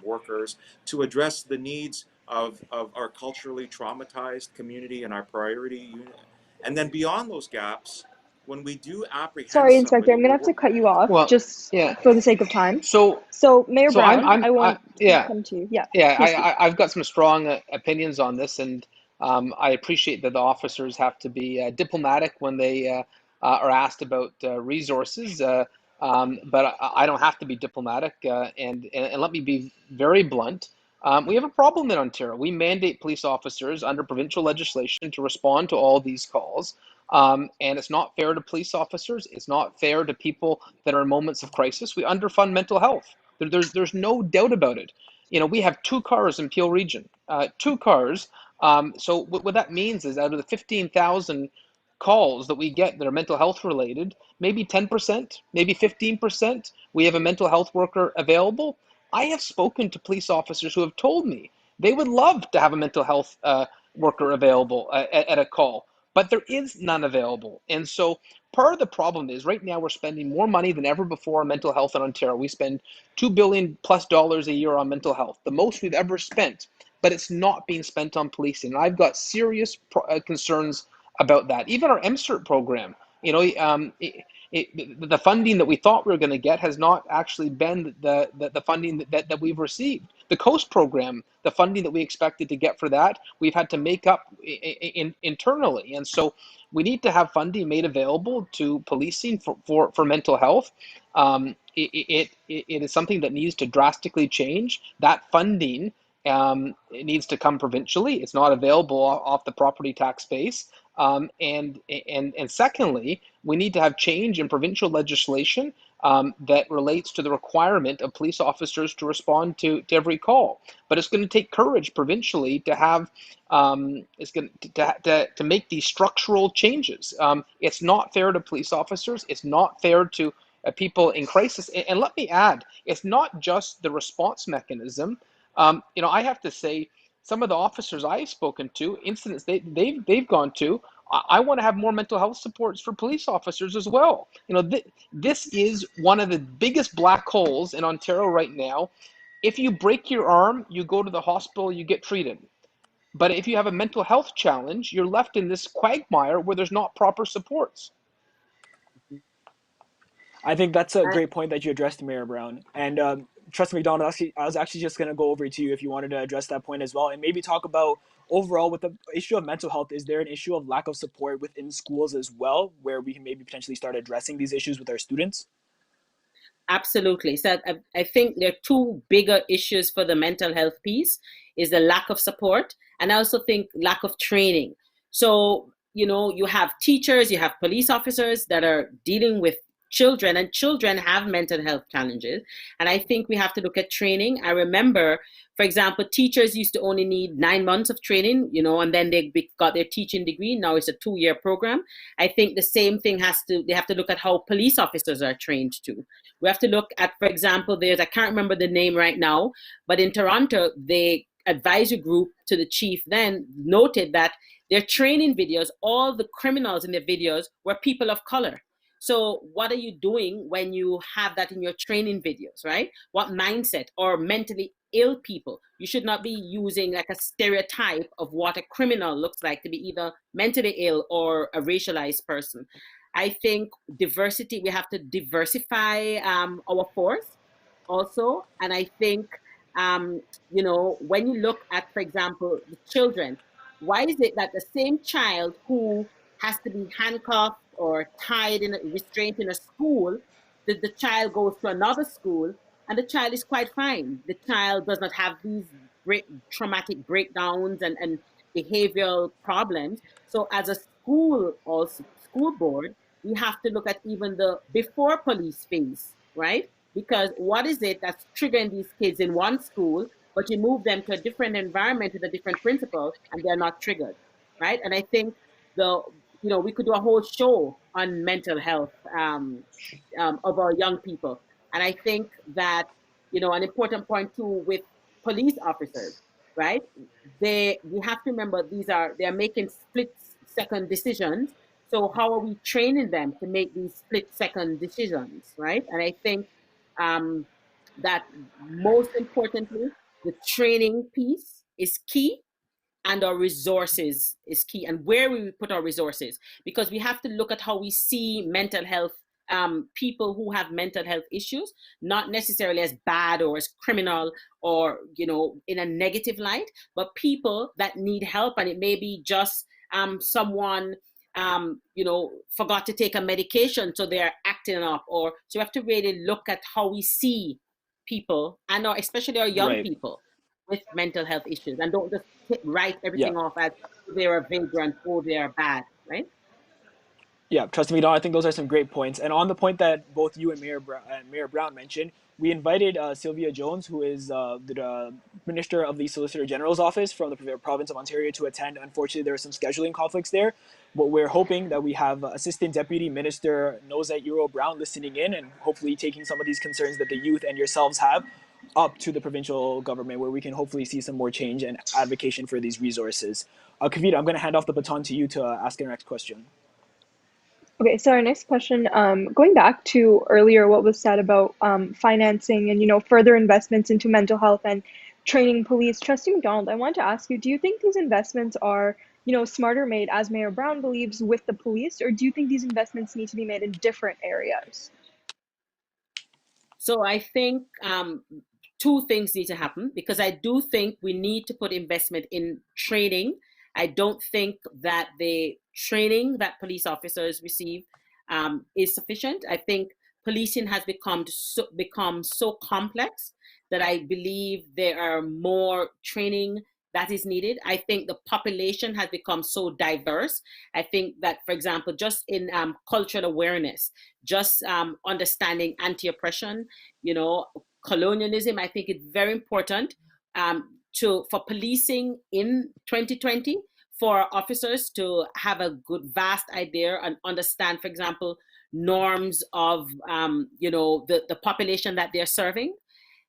E: workers to address the needs of our culturally traumatized community and our priority unit. And then beyond those gaps, when we do apprehend
D: Sorry, Inspector,
E: somebody,
D: I'm gonna have to cut you off
L: Well,
D: just
L: yeah.
D: for the sake of time.
L: So
D: So, Mayor
L: so
D: Brown, I
L: I
D: want to
L: yeah.
D: come to you. Yeah,
L: Yeah,
D: please speak.
L: I've got some strong opinions on this, and I appreciate that the officers have to be diplomatic when they are asked about resources. But I don't have to be diplomatic, and let me be very blunt. We have a problem in Ontario. We mandate police officers under provincial legislation to respond to all these calls. And it's not fair to police officers. It's not fair to people that are in moments of crisis. We underfund mental health. There's no doubt about it. You know, we have 2 cars in Peel Region, 2 cars. So what that means is out of the 15,000 calls that we get that are mental health related, maybe 10%, maybe 15%, we have a mental health worker available. I have spoken to police officers who have told me they would love to have a mental health worker available at a call, but there is none available. And so part of the problem is right now we're spending more money than ever before on mental health in Ontario. We spend $2 billion plus a year on mental health, the most we've ever spent, but it's not being spent on policing. And I've got serious concerns about that. Even our MCERT program, you know, the funding that we thought we were going to get has not actually been the funding that we've received. The COAST program, the funding that we expected to get for that, we've had to make up internally. And so we need to have funding made available to policing for mental health. It is something that needs to drastically change. That funding it needs to come provincially. It's not available off the property tax base. And secondly, we need to have change in provincial legislation that relates to the requirement of police officers to respond to every call. But it's going to take courage provincially to have it's going to make these structural changes. It's not fair to police officers. It's not fair to people in crisis. And let me add, it's not just the response mechanism. You know, I have to say, some of the officers I've spoken to, incidents they've gone to, I want to have more mental health supports for police officers as well. You know, this is one of the biggest black holes in Ontario right now. If you break your arm, you go to the hospital, you get treated. But if you have a mental health challenge, you're left in this quagmire where there's not proper supports.
A: I think that's a great point that you addressed, Mayor Brown. And Trustee McDonald, I was actually just going to go over to you if you wanted to address that point as well, and maybe talk about overall with the issue of mental health. Is there an issue of lack of support within schools as well, where we can maybe potentially start addressing these issues with our students?
B: Absolutely. So I think there are two bigger issues for the mental health piece is the lack of support, and I also think lack of training. So, you know, you have teachers, you have police officers that are dealing with children, and children have mental health challenges. And I think we have to look at training. I remember, for example, teachers used to only need 9 months of training, you know, and then they got their teaching degree. Now it's a 2-year program. I think the same thing they have to look at how police officers are trained too. We have to look at, for example, I can't remember the name right now, but in Toronto, the advisory group to the chief then noted that their training videos, all the criminals in the videos were people of color. So what are you doing when you have that in your training videos, right? What mindset? Or mentally ill people? You should not be using like a stereotype of what a criminal looks like to be either mentally ill or a racialized person. I think diversity, we have to diversify our force also. And I think, you know, when you look at, for example, the children, why is it that the same child who has to be handcuffed or tied in restraint in a school, the child goes to another school and the child is quite fine. The child does not have these traumatic breakdowns and behavioral problems. So as a school, also school board, we have to look at even the before police phase, right? Because what is it that's triggering these kids in one school, but you move them to a different environment with a different principal and they're not triggered, right? And I think we could do a whole show on mental health of our young people. And I think that, an important point too with police officers, right? We have to remember they're making split second decisions. So how are we training them to make these split second decisions, right? And I think that most importantly, the training piece is key. and our resources is key, and where we put our resources, because we have to look at how we see mental health, people who have mental health issues, not necessarily as bad or as criminal or, in a negative light, but people that need help. And it may be just someone, forgot to take a medication, so they're acting up. Or so we have to really look at how we see people, and especially our young
A: Right.
B: people with mental health issues, and don't just write
A: Yeah.
B: everything off as they're a vagrant or they are bad, right?
A: Yeah, Trustee McDonald, I think those are some great points. And on the point that both you and Mayor Brown mentioned, we invited Sylvia Jones, who is the Minister of the Solicitor General's office from the province of Ontario, to attend. Unfortunately, there are some scheduling conflicts there, but we're hoping that we have Assistant Deputy Minister Noza Brown listening in and hopefully taking some of these concerns that the youth and yourselves have up to the provincial government, where we can hopefully see some more change and advocacy for these resources. Kavita, I'm going to hand off the baton to you to ask our next question.
D: Okay, so our next question, going back to earlier what was said about financing and further investments into mental health and training police. Trustee McDonald, I want to ask you, do you think these investments are smarter made, as Mayor Brown believes, with the police, or do you think these investments need to be made in different areas?
B: So I think two things need to happen, because I do think we need to put investment in training. I don't think that the training that police officers receive is sufficient. I think policing has become so complex that I believe there are more training that is needed. I think the population has become so diverse. I think that, for example, just in cultural awareness, just understanding anti-oppression, colonialism, I think it's very important for policing in 2020, for officers to have a good, vast idea and understand, for example, norms of, the population that they're serving.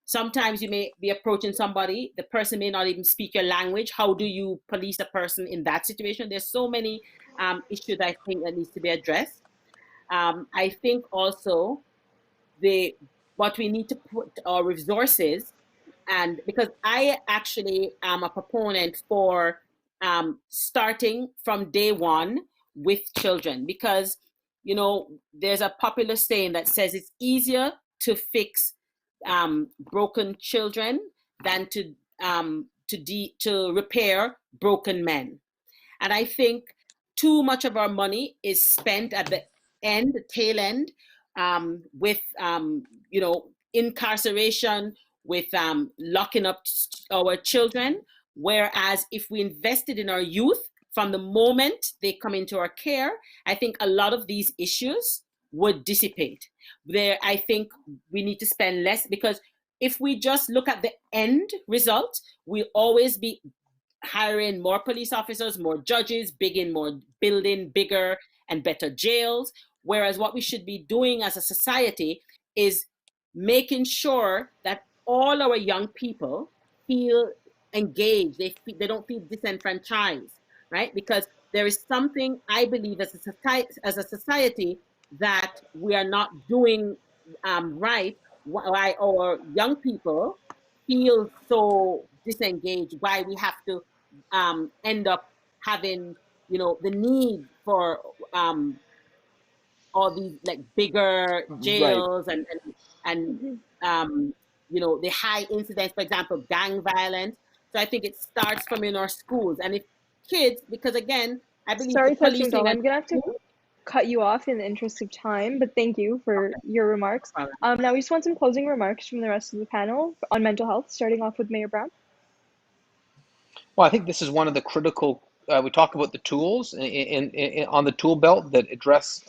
B: Sometimes you may be approaching somebody, the person may not even speak your language. How do you police a person in that situation? There's so many issues I think that needs to be addressed. I think also what we need to put our resources, and because I actually am a proponent for starting from day one with children, because there's a popular saying that says it's easier to fix broken children than to repair broken men. And I think too much of our money is spent at the end, the tail end, with incarceration, with locking up our children. Whereas if we invested in our youth from the moment they come into our care, I think a lot of these issues would dissipate. I think we need to spend less, because if we just look at the end result, we'll always be hiring more police officers, more judges, building bigger and better jails. Whereas what we should be doing as a society is making sure that all our young people feel engaged. They don't feel disenfranchised, right? Because there is something, I believe, as a society that we are not doing right. Why our young people feel so disengaged, why we have to end up having the need for all these like bigger
A: Right.
B: jails and the high incidence, for example, gang violence. So I think it starts from in our schools, and if kids, because again, I believe the
D: Sorry, Trustee
B: policing
D: McDonald,
B: and
D: I'm gonna have to cut you off in the interest of time, but thank you for your remarks. Now we just want some closing remarks from the rest of the panel on mental health, starting off with Mayor Brown.
L: Well, I think this is one of the critical. We talk about the tools on the tool belt that address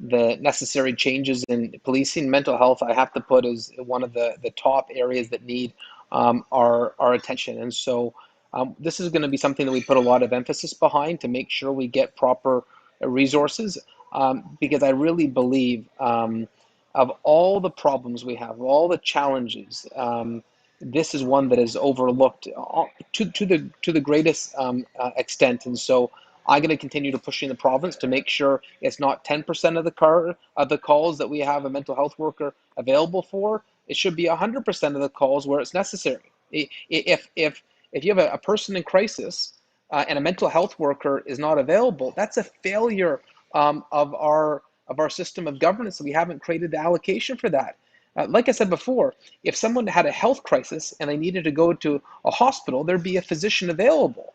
L: the necessary changes in policing. Mental health, I have to put as one of the top areas that need our attention. And so this is going to be something that we put a lot of emphasis behind to make sure we get proper resources, because I really believe of all the problems we have, all the challenges, this is one that is overlooked to the greatest extent. And so I'm going to continue to push in the province to make sure it's not 10% of the calls that we have a mental health worker available for. It should be 100% of the calls where it's necessary. If you have a person in crisis and a mental health worker is not available, that's a failure of our system of governance. We haven't created the allocation for that. Like I said before, if someone had a health crisis and they needed to go to a hospital, there'd be a physician available.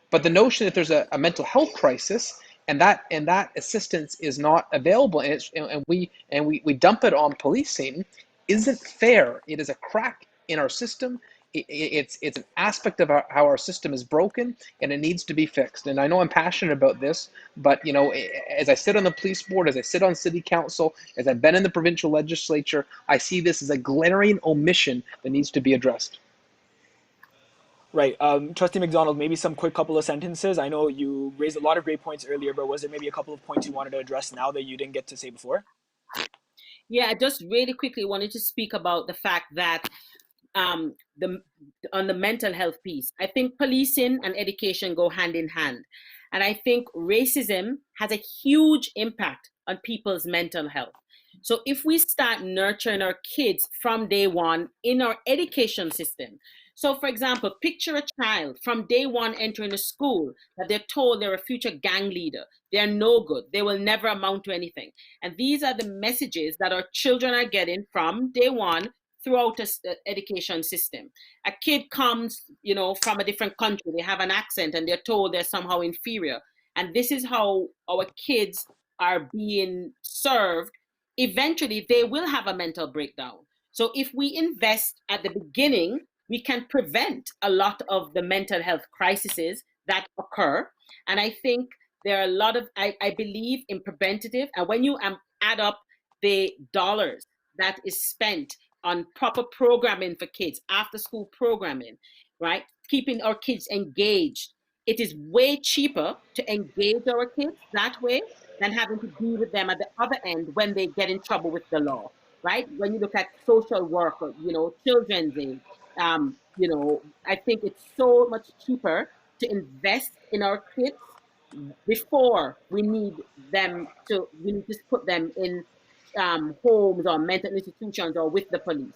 L: But the notion that there's a mental health crisis and that assistance is not available, and we dump it on policing, isn't fair. It is a crack in our system. It's an aspect of how our system is broken, and it needs to be fixed. And I know I'm passionate about this, but as I sit on the police board, as I sit on city council, as I've been in the provincial legislature, I see this as a glaring omission that needs to be addressed.
A: Right. Trustee McDonald, maybe some quick couple of sentences. I know you raised a lot of great points earlier, but was there maybe a couple of points you wanted to address now that you didn't get to say before?
B: Yeah, I just really quickly wanted to speak about the fact that on the mental health piece, I think policing and education go hand in hand. And I think racism has a huge impact on people's mental health. So if we start nurturing our kids from day one in our education system, so for example, picture a child from day one entering a school that they're told they're a future gang leader, they're no good, they will never amount to anything. And these are the messages that our children are getting from day one throughout the education system. A kid comes, from a different country, they have an accent and they're told they're somehow inferior. And this is how our kids are being served. Eventually, they will have a mental breakdown. So if we invest at the beginning, we can prevent a lot of the mental health crises that occur. And I think there are a lot of, I believe in preventative. And when you add up the dollars that is spent on proper programming for kids, after school programming, right? Keeping our kids engaged. It is way cheaper to engage our kids that way than having to deal with them at the other end when they get in trouble with the law, right? When you look at social work or, children's aid, I think it's so much cheaper to invest in our kids before we need to put them in homes or mental institutions or with the police.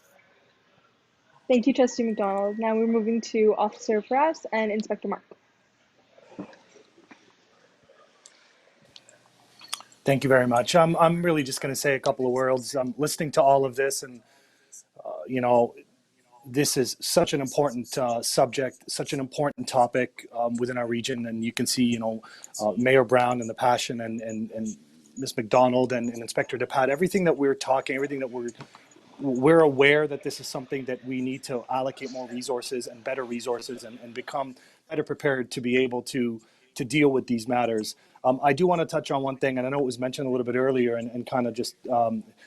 D: Thank you, Trustee McDonald. Now we're moving to Officer Feras and Inspector Mark.
C: Thank you very much. I'm really just going to say a couple of words. I'm listening to all of this, and this is such an important subject, such an important topic within our region. And you can see, Mayor Brown and the passion, and Ms. McDonald and Inspector Dapat, everything that we're talking, everything that we're aware that this is something that we need to allocate more resources and better resources and become better prepared to be able to deal with these matters. I do want to touch on one thing, and I know it was mentioned a little bit earlier and kind of just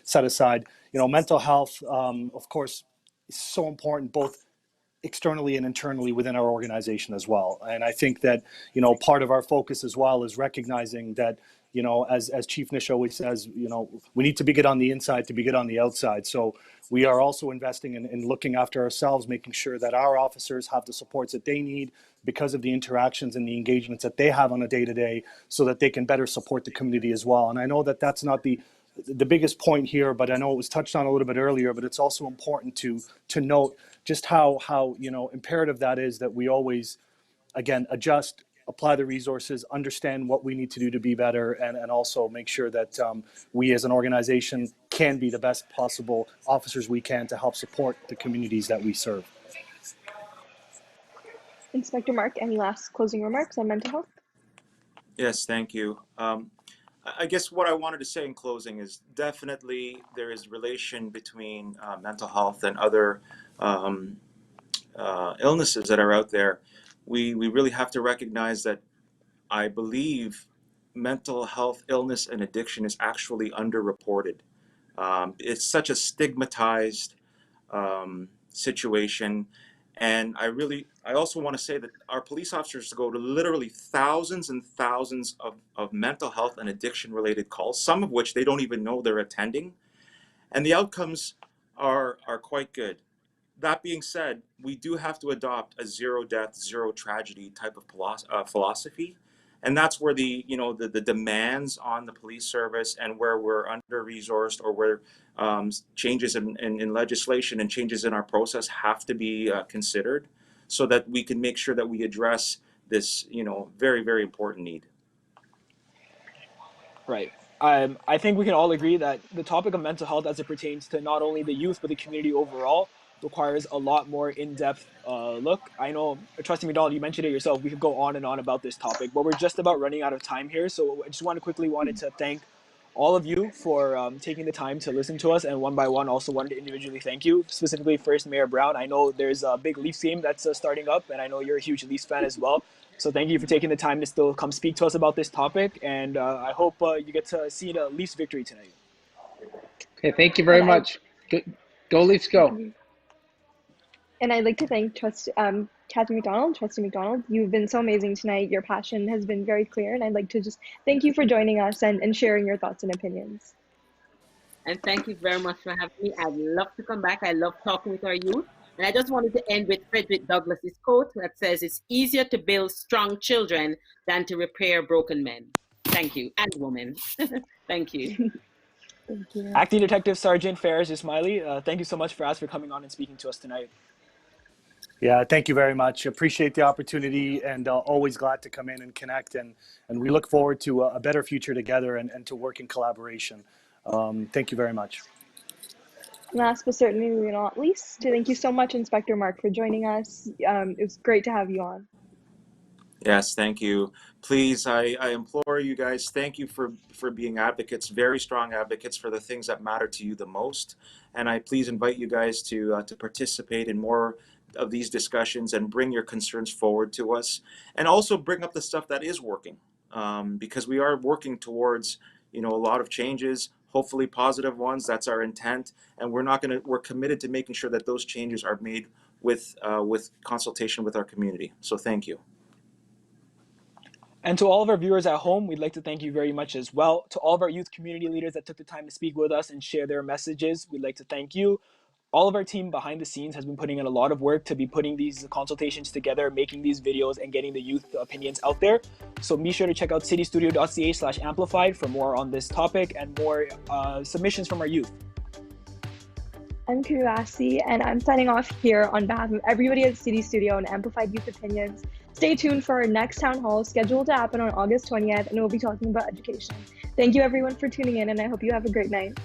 C: set aside. Mental health, of course, is so important both externally and internally within our organization as well. And I think that, part of our focus as well is recognizing that, as Chief Nish always says, we need to be good on the inside to be good on the outside. So we are also investing in looking after ourselves, making sure that our officers have the supports that they need because of the interactions and the engagements that they have on a day-to-day, so that they can better support the community as well. And I know that that's not the biggest point here, but I know it was touched on a little bit earlier, but it's also important to note just how imperative that is, that we always, again, adjust, apply the resources, understand what we need to do to be better, and also make sure that we as an organization can be the best possible officers we can to help support the communities that we serve.
D: Inspector Mark, any last closing remarks on mental health?
E: Yes, thank you. I guess what I wanted to say in closing is definitely there is relation between mental health and other illnesses that are out there. We really have to recognize that I believe mental health illness and addiction is actually underreported. It's such a stigmatized situation. And I also want to say that our police officers go to literally thousands and thousands of mental health and addiction related calls, some of which they don't even know they're attending. And the outcomes are quite good. That being said, we do have to adopt a zero death, zero tragedy type of philosophy. And that's where the demands on the police service and where we're under-resourced, or where changes in legislation and changes in our process have to be considered, so that we can make sure that we address this very, very important need.
A: Right. I think we can all agree that the topic of mental health as it pertains to not only the youth, but the community overall requires a lot more in-depth look. I know, Trustee McDonald, you mentioned it yourself. We could go on and on about this topic, but we're just about running out of time here. So I just wanted to thank all of you for taking the time to listen to us, and one by one also wanted to individually thank you, specifically first Mayor Brown. I know there's a big Leafs game that's starting up, and I know you're a huge Leafs fan as well. So thank you for taking the time to still come speak to us about this topic, and I hope you get to see the Leafs victory tonight.
L: Okay, thank you very much. Go Leafs, go.
D: And I'd like to thank Trustee McDonald. You've been so amazing tonight. Your passion has been very clear, and I'd like to just thank you for joining us and sharing your thoughts and opinions.
B: And thank you very much for having me. I'd love to come back. I love talking with our youth. And I just wanted to end with Frederick Douglass's quote that says, "It's easier to build strong children than to repair broken men." Thank you. And women. Thank you.
D: Thank you.
A: Acting Detective Sergeant Feras Ismail, thank you so much for coming on and speaking to us tonight.
C: Yeah, thank you very much. Appreciate the opportunity, and always glad to come in and connect. And we look forward to a better future together and to work in collaboration. Thank you very much.
D: Last but certainly not least, thank you so much, Inspector Mark, for joining us. It was great to have you on.
E: Yes, thank you. Please, I implore you guys, thank you for being advocates, very strong advocates for the things that matter to you the most. And I please invite you guys to participate in more of these discussions and bring your concerns forward to us. And also bring up the stuff that is working, because we are working towards, a lot of changes, hopefully positive ones. That's our intent. And we're committed to making sure that those changes are made with consultation with our community. So thank you.
A: And to all of our viewers at home, we'd like to thank you very much as well. To all of our youth community leaders that took the time to speak with us and share their messages, we'd like to thank you. All of our team behind the scenes has been putting in a lot of work to be putting these consultations together, making these videos, and getting the youth opinions out there. So be sure to check out CityStudio.ca/amplified for more on this topic and more submissions from our youth.
D: I'm Bassi, and I'm signing off here on behalf of everybody at City Studio and Amplified Youth Opinions. Stay tuned for our next town hall scheduled to happen on August 20th, and we'll be talking about education. Thank you everyone for tuning in, and I hope you have a great night.